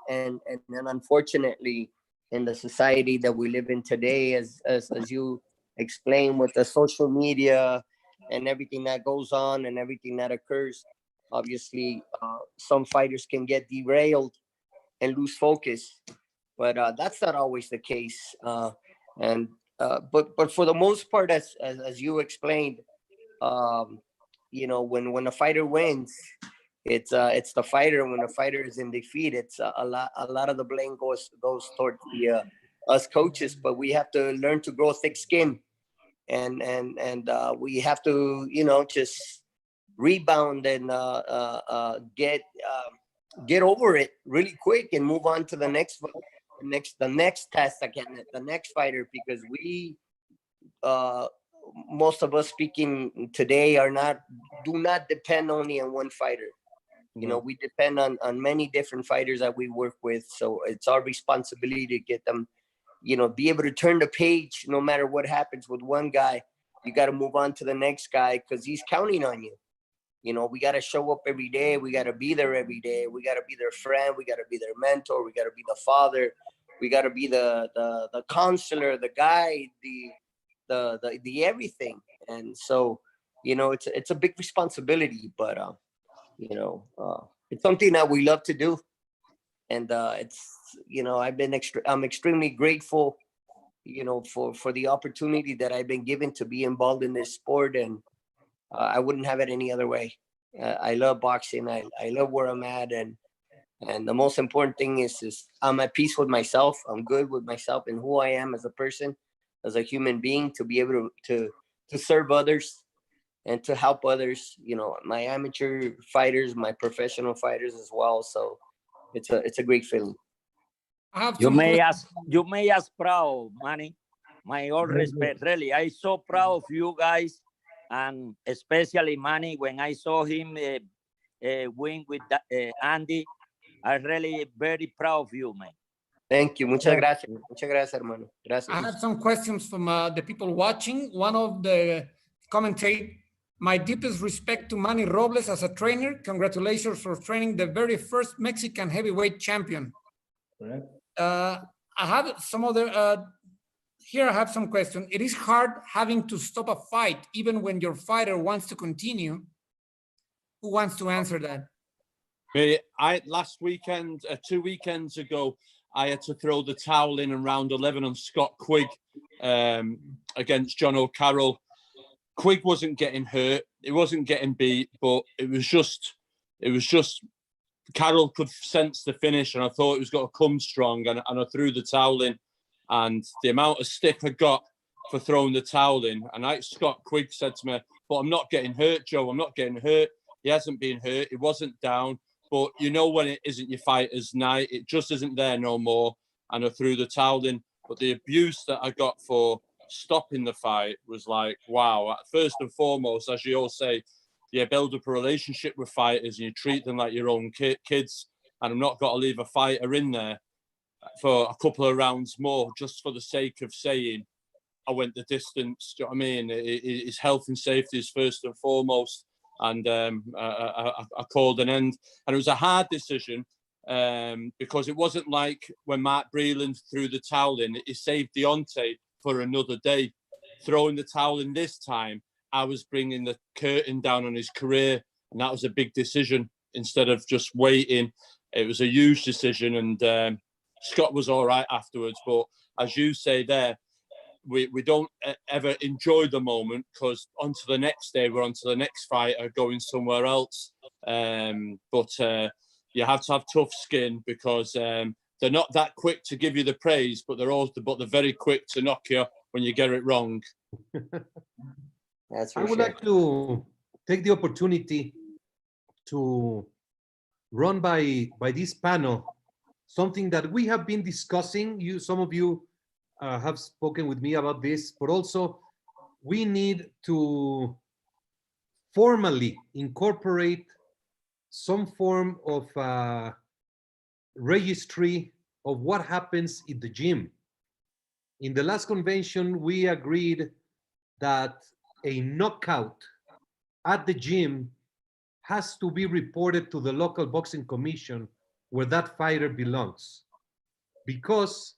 unfortunately, in the society that we live in today, as you explained, with the social media and everything that goes on and everything that occurs, obviously some fighters can get derailed and lose focus, but that's not always the case. But for the most part, as you explained, you know, when a fighter wins, it's the fighter. When a fighter is in defeat, it's a lot of the blame goes towards the us coaches. But we have to learn to grow thick skin, and we have to, you know, just rebound and get over it really quick and move on to the next test again, the next fighter, because we most of us speaking today do not depend only on one fighter. You know, we depend on many different fighters that we work with. So it's our responsibility to get them, you know, be able to turn the page. No matter what happens with one guy, you got to move on to the next guy, because he's counting on you. You know, we got to show up every day. We got to be there every day. We got to be their friend. We got to be their mentor. We got to be the father. We got to be the counselor, the guide, the everything. And so, you know, it's a big responsibility, but you know, it's something that we love to do, and it's, you know, I'm extremely grateful, you know, for the opportunity that I've been given to be involved in this sport, and I wouldn't have it any other way. I love boxing. I love where I'm at, and the most important thing is I'm at peace with myself. I'm good with myself and who I am as a person, as a human being, to be able to serve others and to help others, you know, my amateur fighters, my professional fighters as well. So it's a great feeling. You may ask proud, Manny. My all respect, really. I'm so proud of you guys, and especially Manny. When I saw him win with Andy, I'm really very proud of you, man. Thank you. Muchas gracias. Muchas gracias, hermano. Gracias. I have some questions from the people watching. One of the commentators: my deepest respect to Manny Robles as a trainer. Congratulations for training the very first Mexican heavyweight champion. Correct. I have some other, here I have some questions. It is hard having to stop a fight, even when your fighter wants to continue. Who wants to answer that? Last weekend, 2 weekends ago, I had to throw the towel in round 11 on Scott Quigg against John O'Carroll. Quigg wasn't getting hurt, he wasn't getting beat, but it was just Carroll could sense the finish, and I thought it was going to come strong, and I threw the towel in, and the amount of stick I got for throwing the towel in, and Scott Quigg said to me, "But I'm not getting hurt, Joe, I'm not getting hurt." He hasn't been hurt, he wasn't down, but you know when it isn't your fighter's night, it just isn't there no more, and I threw the towel in. But the abuse that I got for stopping the fight was like, wow. First and foremost, as you all say, you build up a relationship with fighters and you treat them like your own kids, and I'm not going to leave a fighter in there for a couple of rounds more just for the sake of saying I went the distance. Do you know what I mean? His health and safety is first and foremost, and I called an end, and it was a hard decision because it wasn't like when Mark Breland threw the towel in, he saved Deontay for another day. Throwing the towel in this time, I was bringing the curtain down on his career, and that was a big decision. Instead of just waiting, it was a huge decision, and Scott was all right afterwards. But as you say there, we don't ever enjoy the moment, because on to the next day, we're on to the next fighter going somewhere else. But you have to have tough skin, because they're not that quick to give you the praise, but they're very quick to knock you when you get it wrong. I would like to take the opportunity to run by this panel something that we have been discussing. Some of you have spoken with me about this, but also we need to formally incorporate some form of registry of what happens in the gym. In the last convention, we agreed that a knockout at the gym has to be reported to the local boxing commission where that fighter belongs. Because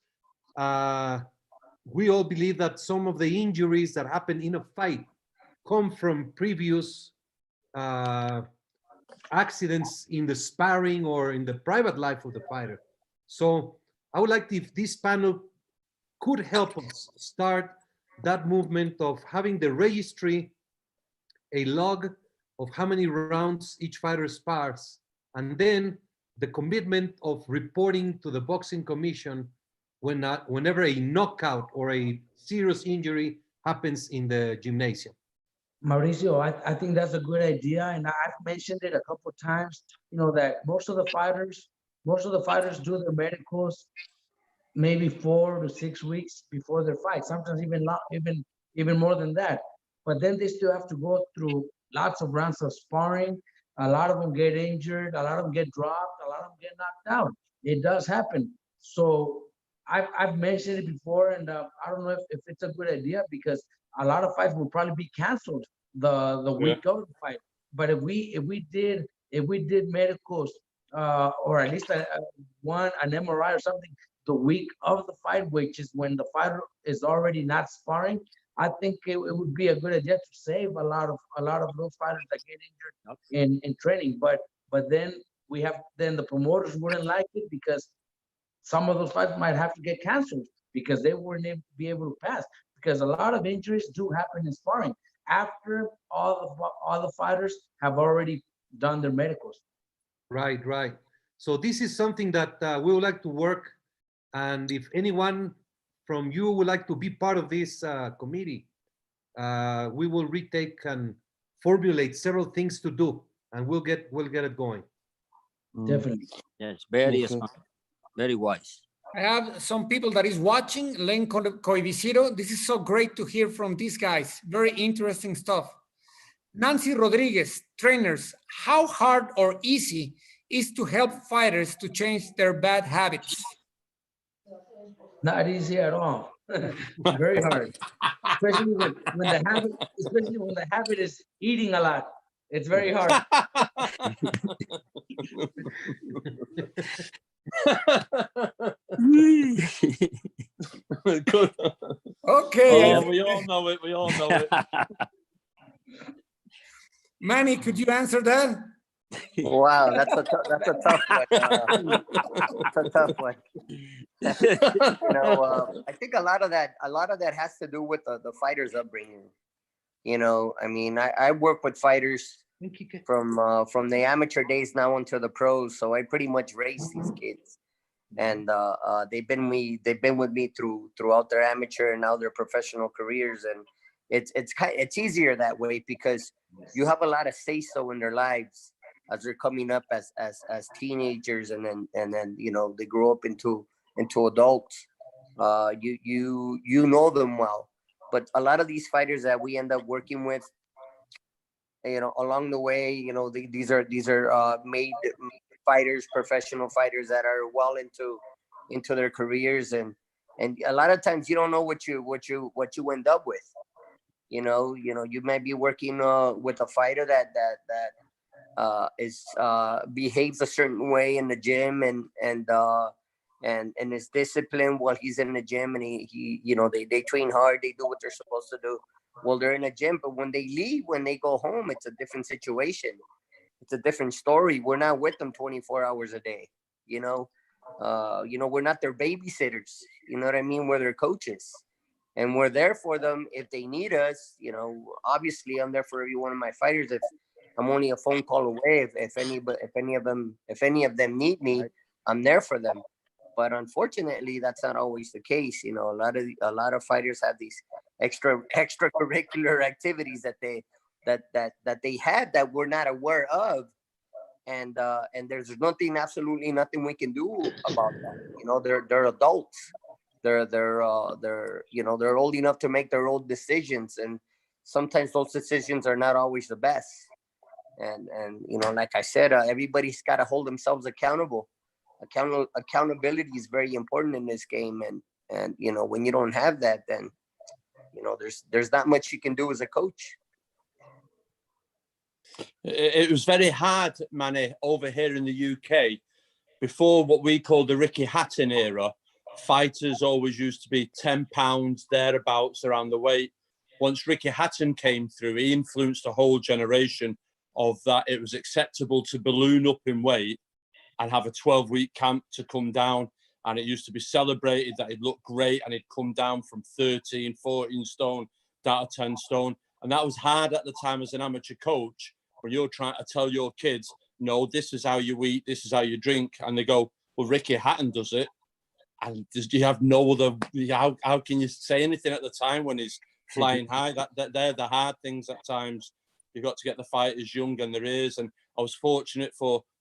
we all believe that some of the injuries that happen in a fight come from previous accidents in the sparring or in the private life of the fighter. So I would like if this panel could help us start that movement of having the registry, a log of how many rounds each fighter spars, and then the commitment of reporting to the boxing commission whenever a knockout or a serious injury happens in the gymnasium. Mauricio, I think that's a good idea, and I've mentioned it a couple of times. You know that most of the fighters do their medicals maybe 4 to 6 weeks before their fight. Sometimes even more than that. But then they still have to go through lots of rounds of sparring. A lot of them get injured. A lot of them get dropped. A lot of them get knocked out. It does happen. So I've mentioned it before, and I don't know if it's a good idea because a lot of fights will probably be canceled the week of the fight. But if we did medicals or at least an MRI or something the week of the fight, which is when the fighter is already not sparring, I think it would be a good idea to save a lot of those fighters that get injured in training. But then the promoters wouldn't like it because some of those fights might have to get canceled because they wouldn't be able to pass. Because a lot of injuries do happen in sparring after all the fighters have already done their medicals. Right, right. So this is something that we would like to work. And if anyone from you would like to be part of this committee, we will retake and formulate several things to do, and we'll get it going. Definitely. Yes, very smart, very wise. I have some people that is watching, 𝗥𝗢𝗨𝗡𝗗. This is so great to hear from these guys. Very interesting stuff. Nancy Rodriguez, trainers, how hard or easy is to help fighters to change their bad habits? Not easy at all. Very hard. Especially when the habit is eating a lot. It's very hard. Okay. Oh, we all know it. We all know it. Manny, could you answer that? Wow, that's a tough one. It's a tough one. I think a lot of that has to do with the fighters' upbringing. I mean, I work with fighters from the amateur days now into the pros, so I pretty much raise these kids, and they've been with me throughout their amateur and now their professional careers, and it's easier that way because you have a lot of say-so in their lives as they're coming up as teenagers, and then they grow up into adults. You know them well, but a lot of these fighters that we end up working with, along the way, these are made fighters, professional fighters that are well into their careers, and a lot of times you don't know what you end up with. You might be working with a fighter that behaves a certain way in the gym and is disciplined while he's in the gym, and they train hard, they do what they're supposed to do while they're in the gym, but when they leave, when they go home, it's a different situation. It's a different story. We're not with them 24 hours a day. We're not their babysitters. You know what I mean? We're their coaches, and we're there for them if they need us. Obviously I'm there for every one of my fighters. If I'm only a phone call away, if any of them need me, I'm there for them. But unfortunately, that's not always the case. A lot of fighters have these extracurricular activities that they have that we're not aware of, and there's absolutely nothing we can do about that. They're adults. They're old enough to make their own decisions, and sometimes those decisions are not always the best. And like I said, everybody's got to hold themselves accountable. Accountability is very important in this game, and when you don't have that, then there's not much you can do as a coach. It was very hard, Manny, over here in the UK. Before what we call the Ricky Hatton era, fighters always used to be 10 pounds, thereabouts, around the weight. Once Ricky Hatton came through, he influenced a whole generation of that. It was acceptable to balloon up in weight and have a 12-week camp to come down. And it used to be celebrated that he'd look great and he'd come down from 13, 14 stone down to 10 stone. And that was hard at the time as an amateur coach, when you're trying to tell your kids, no, this is how you eat, this is how you drink. And they go, well, Ricky Hatton does it. And you have no other, how can you say anything at the time when he's flying high? That they're the hard things at times. You've got to get the fighters young, and there is. And I was fortunate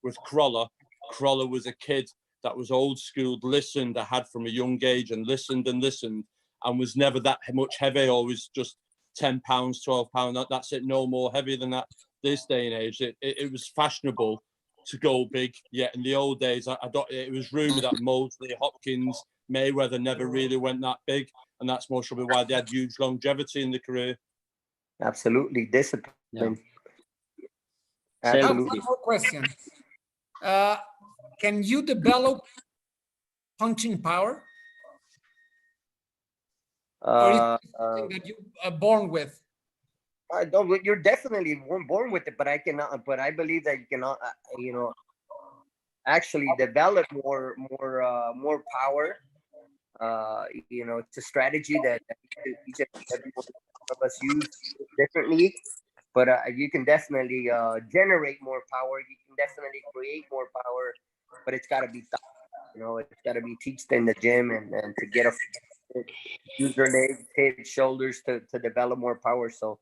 with Crawler. Crawler was a kid that was old school, listened, I had from a young age, and listened, and was never that much heavy, always just 10 pounds, 12 pounds. That's it, no more heavy than that this day and age. It was fashionable to go big. Yet in the old days, it was rumored that Mosley, Hopkins, Mayweather never really went that big. And that's most probably why they had huge longevity in the career. Absolutely. Discipline. Yeah. Absolutely. I have one more question. Can you develop punching power? Or is it something that you are born with? You're definitely born with it, but I cannot. But I believe that you cannot, actually develop more power. It's a strategy that each and every one of us use differently. But you can definitely generate more power. You can definitely create more power, but it's got to be taught. It's got to be taught in the gym, and to get use your legs, head, shoulders to develop more power. So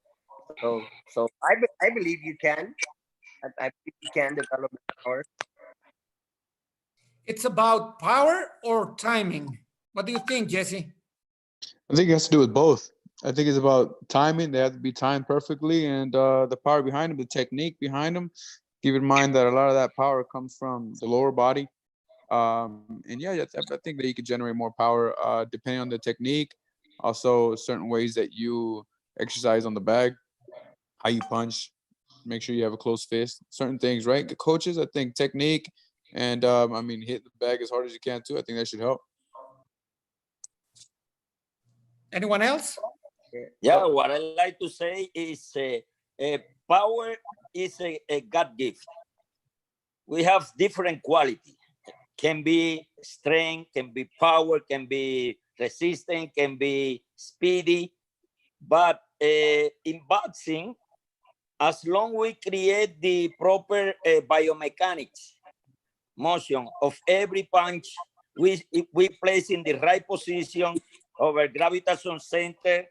I believe you can. I believe you can develop power. It's about power or timing. What do you think, Jesse? I think it has to do with both. I think it's about timing. They have to be timed perfectly, and the power behind them, the technique behind them. Keep in mind that a lot of that power comes from the lower body. And yeah, I think that you can generate more power depending on the technique. Also, certain ways that you exercise on the bag, how you punch, make sure you have a close fist, certain things, right? Coaches, I think technique and hit the bag as hard as you can too. I think that should help. Anyone else? Yeah, what I like to say is power is a God gift. We have different quality. Can be strength, can be power, can be resistance, can be speedy. But in boxing, as long we create the proper biomechanics, motion of every punch, we place in the right position over gravitational center,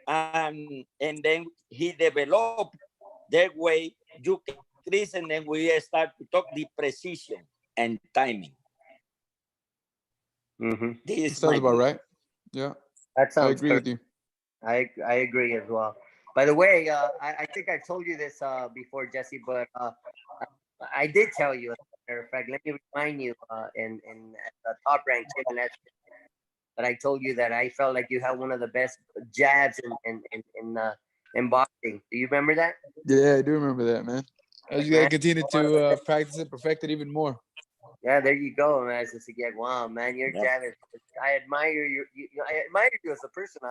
and then he developed that way. You can increase, and then we start to talk the precision and timing. This sounds about right. Yeah, that sounds. I agree with you. I agree as well. By the way, I think I told you this before, Jesse, but I did tell you. As a matter of fact, let me remind you, in the top ranked gym, that I told you that I felt like you had one of the best jabs in boxing. Do you remember that? Yeah, I do remember that, man. You gotta continue to practice it, perfect it even more. Yeah, there you go, man. Just to get, wow, man, your jab is. I admire you. I admire you as a person,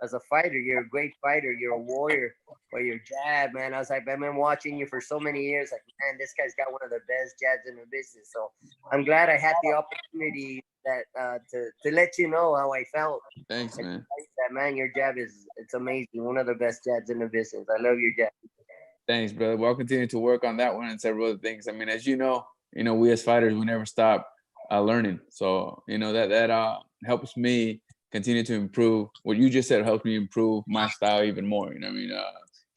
as a fighter. You're a great fighter. You're a warrior. But your jab, man, I've been watching you for so many years. Like, man, this guy's got one of the best jabs in the business. So I'm glad I had the opportunity that to let you know how I felt. Thanks, man. That, man, your jab it's amazing. One of the best jabs in the business. I love your jab. Thanks, brother. Well, I'll continue to work on that one and several other things. I mean, as you know, we as fighters, we never stop learning. So, that helps me continue to improve. What you just said helps me improve my style even more.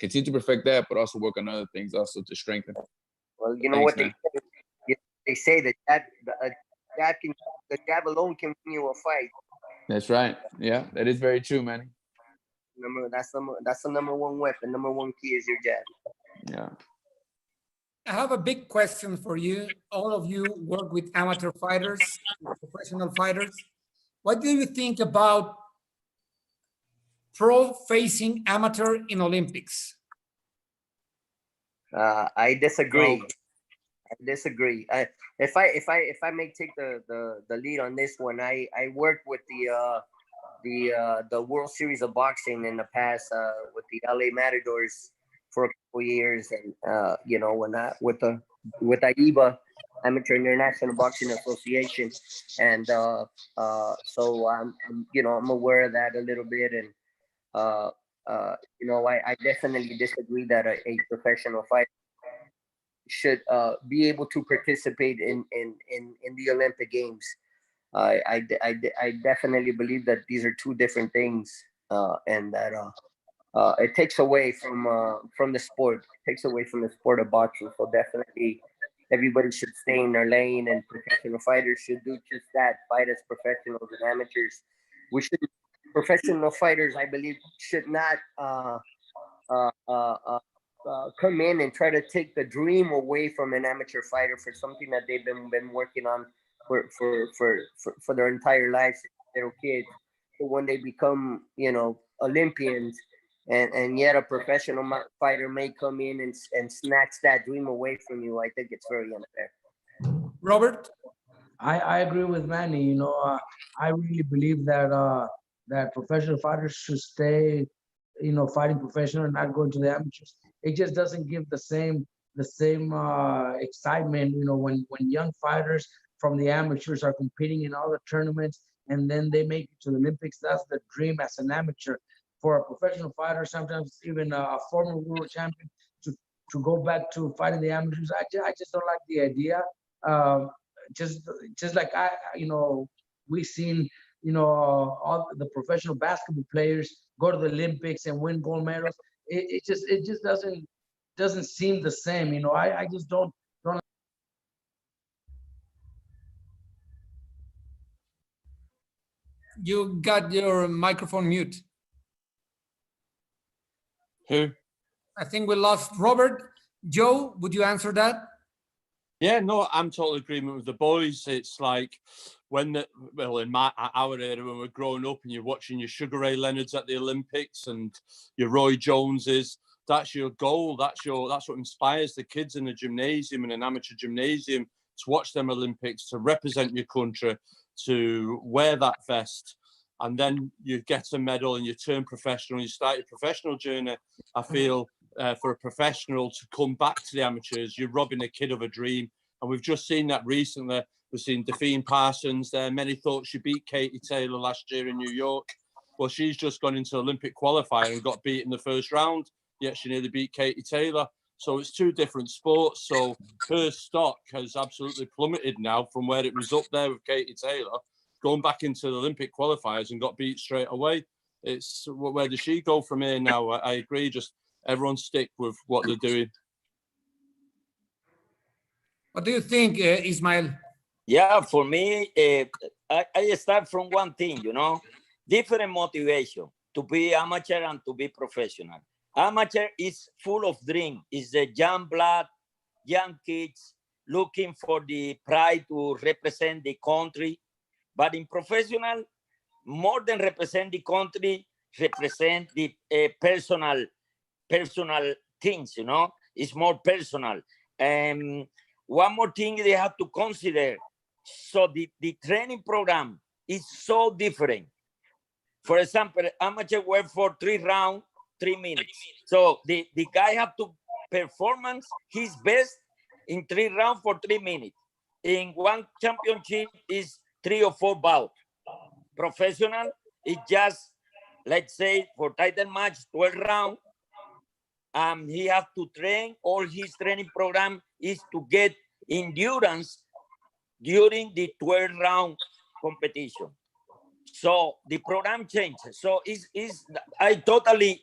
Continue to perfect that, but also work on other things also to strengthen. Well, you know, thanks, what they say that the jab alone can win you a fight. That's right. Yeah, that is very true, man. That's the number one weapon. Number one key is your jab. Yeah. I have a big question for you. All of you work with amateur fighters, professional fighters. What do you think about pro facing amateur in Olympics? I disagree. Well, I disagree. If I may take the lead on this one, I worked with the World Series of Boxing in the past with the LA Matadors for a couple years, and you know, when I with AIBA, Amateur International Boxing Association, and so I'm aware of that a little bit, and I definitely disagree that a professional fighter should be able to participate in the Olympic Games. I definitely believe that these are two different things, and that it takes away from the sport. It takes away from the sport of boxing. So definitely, everybody should stay in their lane, and professional fighters should do just that: fight as professionals and amateurs. We should Professional fighters, I believe, should not come in and try to take the dream away from an amateur fighter for something that they've been working on for their entire lives, little kids. So when they become, Olympians, and yet a professional fighter may come in and snatch that dream away from you, I think it's very unfair. Robert? I agree with Manny. I really believe that professional fighters should stay, fighting professional and not going to the amateurs. It just doesn't give the same excitement, when young fighters from the amateurs are competing in all the tournaments, and then they make it to the Olympics. That's the dream as an amateur. For a professional fighter, sometimes even a former world champion, to go back to fighting the amateurs, I just don't like the idea. Just like we've seen, all the professional basketball players go to the Olympics and win gold medals. It just doesn't seem the same. I just don't. You got your microphone mute. Who? I think we lost Robert. Joe, would you answer that? Yeah, no, I'm totally agreement with the boys. It's like in our era, when we're growing up and you're watching your Sugar Ray Leonards at the Olympics and your Roy Joneses, that's your goal. That's what inspires the kids in the gymnasium, in an amateur gymnasium, to watch them Olympics, to represent your country, to wear that vest. And then you get a medal and you turn professional, you start your professional journey. I feel for a professional to come back to the amateurs, you're robbing a kid of a dream. And we've just seen that recently. We've seen Define Parsons there. Many thought she beat Katie Taylor last year in New York. Well, she's just gone into Olympic qualifier and got beat in the first round, yet she nearly beat Katie Taylor. So it's two different sports. So her stock has absolutely plummeted now from where it was up there with Katie Taylor, going back into the Olympic qualifiers and got beat straight away. It's where does she go from here now? I agree. Just everyone stick with what they're doing. What do you think, Ismael? Yeah, for me, I start from one thing, different motivation to be amateur and to be professional. Amateur is full of dream. It's the young blood, young kids looking for the pride to represent the country. But in professional, more than represent the country, represent the personal things, it's more personal. One more thing they have to consider. So the training program is so different. For example, amateur work for 3 rounds, 3 minutes. So the guy have to perform his best in 3 rounds for 3 minutes. In one championship is 3 or 4 bouts. Professional is just, let's say, for title match, 12 rounds. He has to train. All his training program is to get endurance during the 12-round competition. So the program changes. So I totally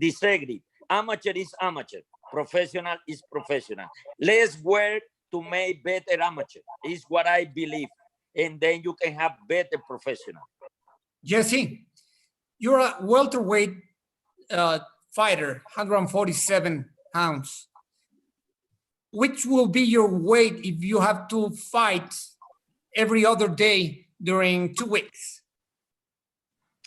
disagree. Amateur is amateur. Professional is professional. Let's work to make better amateur, is what I believe. And then you can have better professional. Jesse, you're a welterweight fighter, 147 pounds. Which will be your weight if you have to fight every other day during 2 weeks?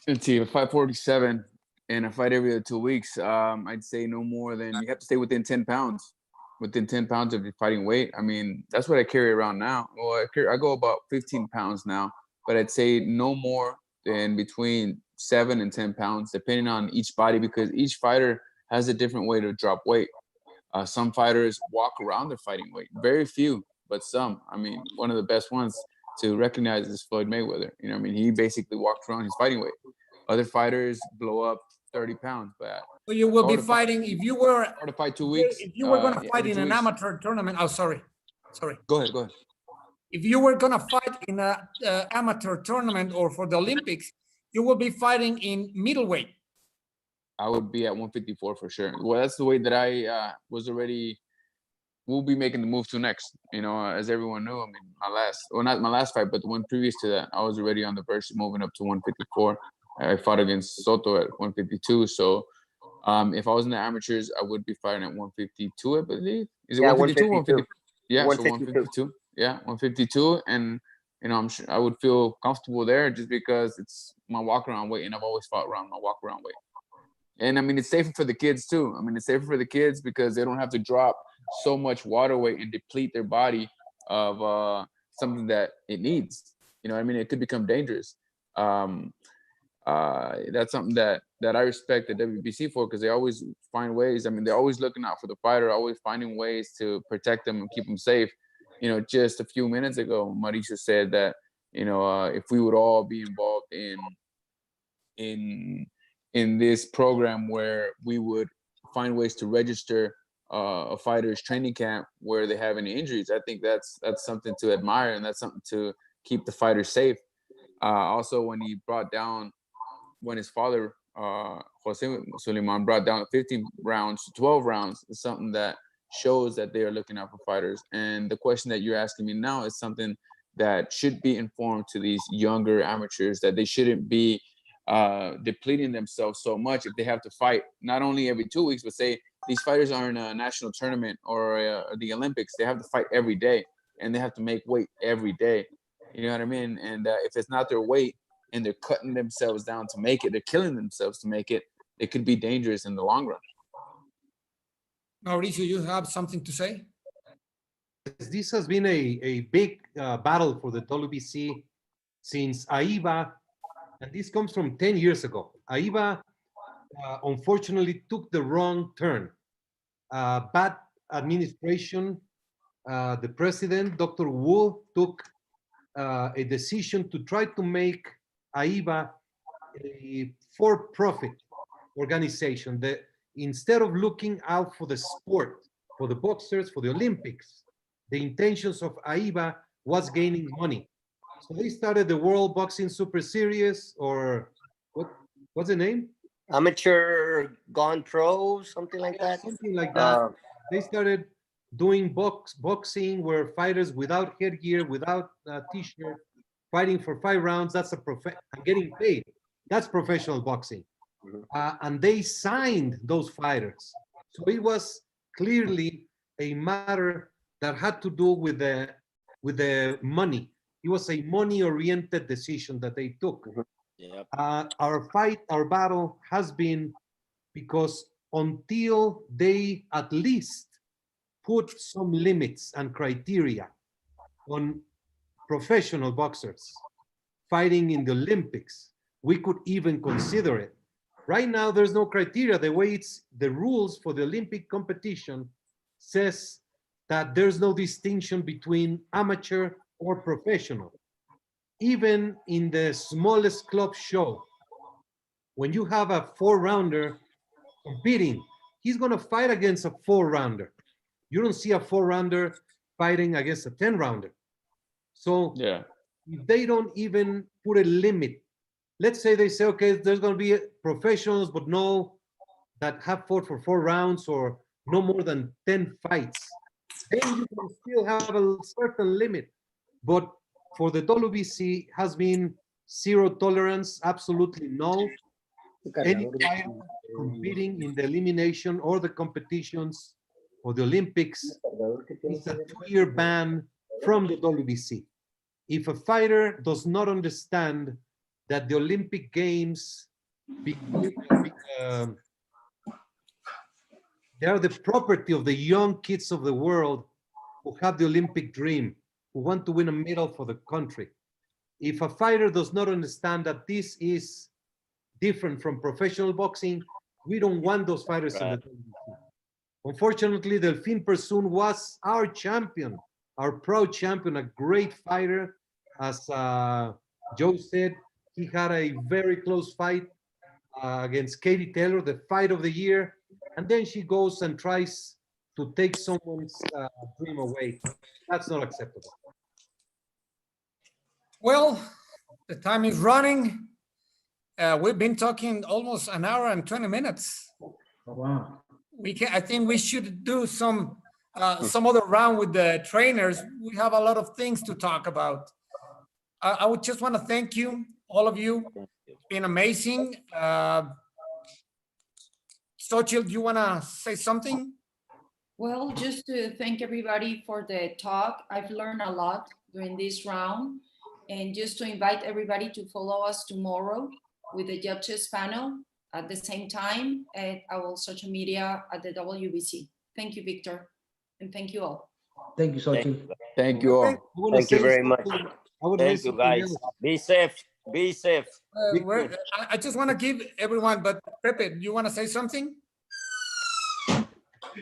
Let's see, if I fight 47 and I fight every other 2 weeks, I'd say no more than, you have to stay within 10 pounds. within 10 pounds of your fighting weight. I mean, that's what I carry around now. Well, I go about 15 pounds now, but I'd say no more than between 7 and 10 pounds, depending on each body, because each fighter has a different way to drop weight. Some fighters walk around their fighting weight, very few, but some. I mean, one of the best ones to recognize is Floyd Mayweather. You know, I mean, he basically walks around his fighting weight. Other fighters blow up 30 pounds, but So you will be fighting if you were to fight 2 weeks. If you were going to fight every in 2 an weeks. amateur tournament, oh sorry. Go ahead. If you were going to fight in a amateur tournament or for the Olympics, you will be fighting in middleweight. I would be at 154 for sure. Well, that's the weight that I will be making the move to next. You know, as everyone knew, I mean, not my last fight, but the one previous to that, I was already on the verge of moving up to 154. I fought against Soto at 152. So if I was in the amateurs, I would be fighting at 152, I believe. Is it 152? 152. Yeah, 152. So 152. Yeah, 152. And, you know, I'm sure I would feel comfortable there just because it's my walk around weight, and I've always fought around my walk around weight. And I mean, it's safer for the kids too. I mean, it's safer for the kids because they don't have to drop so much water weight and deplete their body of something that it needs. You know what I mean? It could become dangerous. That's something that I respect the WBC for, because they always find ways. I mean, they're always looking out for the fighter, always finding ways to protect them and keep them safe. You know, just a few minutes ago, Mauricio said that, you know, if we would all be involved in this program where we would find ways to register a fighter's training camp where they have any injuries, I think that's something to admire, and that's something to keep the fighter safe. Also, when his father, Jose Suleiman, brought down 15 rounds to 12 rounds, is something that shows that they are looking out for fighters. And the question that you're asking me now is something that should be informed to these younger amateurs, that they shouldn't be depleting themselves so much if they have to fight not only every 2 weeks, but say these fighters are in a national tournament or the Olympics, they have to fight every day and they have to make weight every day. You know what I mean? And if it's not their weight and they're cutting themselves down to make it, they're killing themselves to make it, it could be dangerous in the long run. Mauricio, you have something to say? This has been a big battle for the WBC since AIBA, and this comes from 10 years ago. AIBA unfortunately took the wrong turn. Bad administration. The president, Dr. Wu, took a decision to try to make AIBA a for-profit organization that, instead of looking out for the sport, for the boxers, for the Olympics, the intentions of AIBA was gaining money. So they started the World Boxing Super Series, or what's the name? Amateur Gone Pro, something like that. Something like that. They started doing boxing where fighters without headgear, without t-shirt, fighting for 5 rounds. That's and getting paid. That's professional boxing. And they signed those fighters. So it was clearly a matter that had to do with the money. It was a money-oriented decision that they took. Yep. Our battle has been because until they at least put some limits and criteria on professional boxers fighting in the Olympics, we could even consider it. Right now, there's no criteria. The way the rules for the Olympic competition says that there's no distinction between amateur or professional. Even in the smallest club show, when you have a 4-rounder competing, he's going to fight against a 4-rounder. You don't see a 4-rounder fighting against a 10-rounder. So yeah, if they don't even put a limit, let's say they say, okay, there's going to be professionals, but no, that have fought for 4 rounds or no more than 10 fights, then you can still have a certain limit. But for the WBC has been 0 tolerance, absolutely no. Any fighter competing in the elimination or the competitions or the Olympics is a 2-year ban from the WBC. If a fighter does not understand that the Olympic Games They are the property of the young kids of the world who have the Olympic dream, who want to win a medal for the country. If a fighter does not understand that this is different from professional boxing, we don't want those fighters in the WBC. Unfortunately, 𝗏𝗏𝗡𝗏 was our champion, our proud champion, a great fighter. As Joe said, he had a very close fight against Katie Taylor, the fight of the year, and then she goes and tries to take someone's dream away. That's not acceptable. Well, the time is running. We've been talking almost an hour and 20 minutes. Oh, wow. I think we should do some other round with the trainers. We have a lot of things to talk about. I would just want to thank you, all of you. It's been amazing. 𝗧𝗔𝗟𝗞𝗦, do you want to say something? Well, just to thank everybody for the talk. I've learned a lot during this round, and just to invite everybody to follow us tomorrow with the judges panel at the same time at our social media at the WBC. Thank you, Victor, and thank you all. Thank you, 𝗧𝗔𝗟𝗏. Thank you all. Thank you very much. Thank you, guys. Be safe. Be safe. I just want to give everyone, but Pepe, do you want to say something?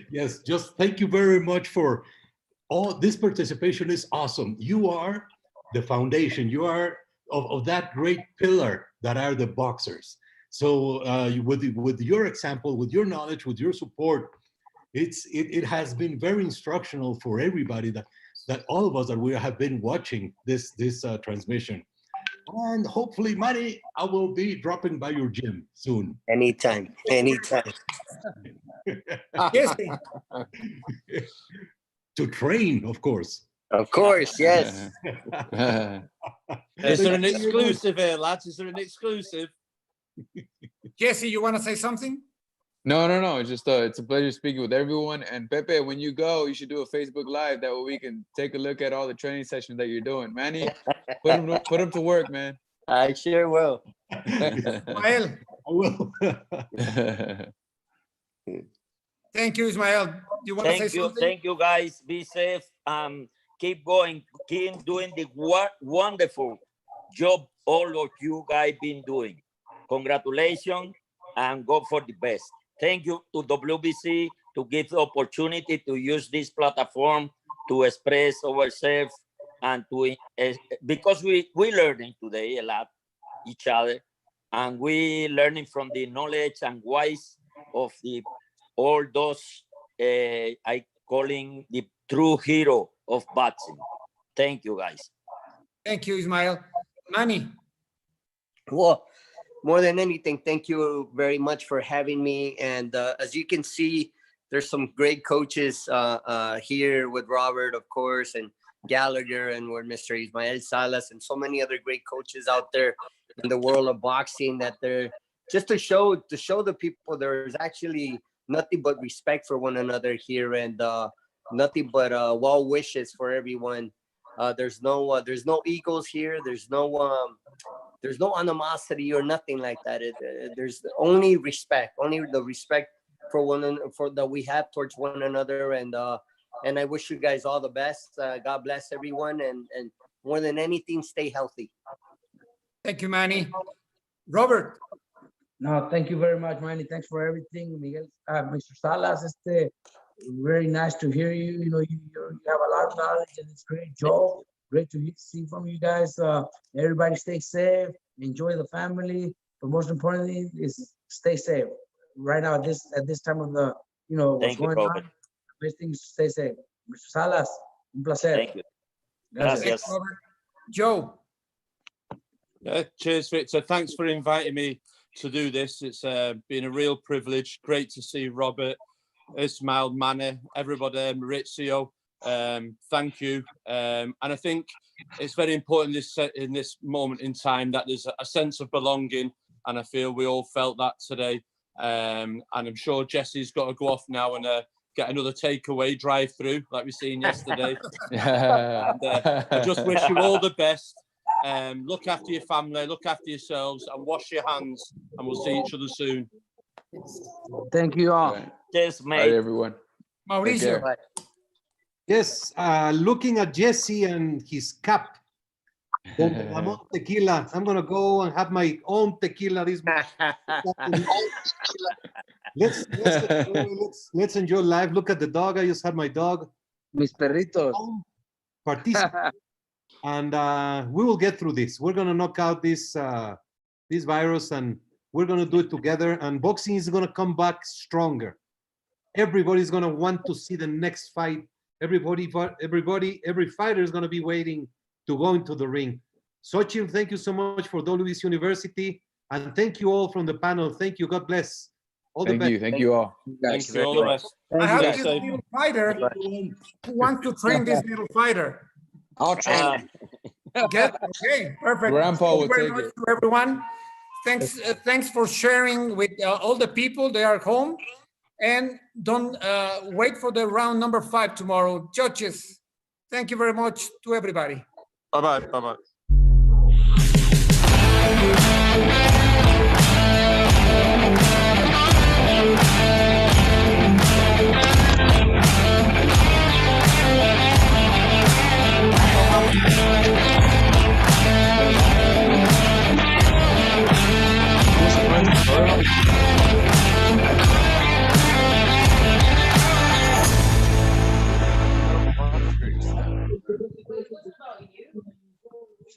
Yes, just thank you very much for all this participation. Is awesome. You are the foundation. You are of that great pillar that are the boxers. So with your example, with your knowledge, with your support, it has been very instructional for everybody that all of us that we have been watching this transmission. And hopefully, Manny, I will be dropping by your gym soon. Anytime, anytime. Yes. To train, of course. Of course, yes. Is there an exclusive here, lads? Is there an exclusive? Jesse, you want to say something? No. It's just it's a pleasure speaking with everyone. And Pepe, when you go, you should do a Facebook Live. That way we can take a look at all the training sessions that you're doing. Manny, put them to work, man. I sure will. Ismael. I will. Thank you, Ismael. Do you want to say something? Thank you, guys. Be safe. Keep going. Keep doing the wonderful job all of you guys been doing. Congratulations and go for the best. Thank you to WBC to give the opportunity to use this platform to express ourselves and to because we learning today a lot each other, and we learning from the knowledge and wise of all those I calling the true hero of boxing. Thank you, guys. Thank you, Ismael. Manny. Well, more than anything, thank you very much for having me. And as you can see, there's some great coaches here with Robert, of course, and Gallagher, and with Mr. Ismael Salas, and so many other great coaches out there in the world of boxing, that they're just to show the people there's actually nothing but respect for one another here, and nothing but well wishes for everyone. There's no egos here. There's no animosity or nothing like that. There's only respect, only the respect for that we have towards one another. And I wish you guys all the best. God bless everyone, and more than anything, stay healthy. Thank you, Manny. Robert. No, thank you very much, Manny. Thanks for everything, Miguel. Mr. Salas, very nice to hear you. You know, you have a lot of knowledge, and it's great, Joe. Great to see from you guys. Everybody stay safe, enjoy the family, but most importantly is stay safe. Right now at this time of the, what's going on, the best thing is to stay safe. Mr. Salas, un placer. Thank you. Gracias. Joe. Cheers, Victor. Thanks for inviting me to do this. It's been a real privilege. Great to see Robert, Ismael, Manny, everybody, Maurizio. Thank you. And I think it's very important in this moment in time that there's a sense of belonging, and I feel we all felt that today. And I'm sure Jesse's got to go off now and get another takeaway drive-through like we seen yesterday. I just wish you all the best. Look after your family, look after yourselves, and wash your hands, and we'll see each other soon. Thank you all. Cheers, All mate. right, everyone. Take Mauricio. care. Yes, looking at Jesse and his cup. Don Ramon tequila. I'm gonna go and have my own tequila this morning. Let's enjoy life. Look at the dog. I just had my dog. Mis perritos. Participate. And we will get through this. We're gonna knock out this this virus, and we're gonna do it together. And boxing is gonna come back stronger. Everybody's gonna want to see the next fight. Every fighter is gonna be waiting to go into the ring. 𝗧𝗔𝗟𝗞, thank you so much for WBC University, and thank you all from the panel. Thank you. God bless. All the best. Thank you all. Thank you. All the best. I have Yes, this Dave. little fighter who wants to train this little fighter. I'll train him. Okay, perfect. Grandpa Thank will you very take much it. to everyone. Thanks for sharing with all the people. They are home. And don't wait for the round number 5 tomorrow. Judges, thank you very much to everybody. Bye-bye. Bye-bye.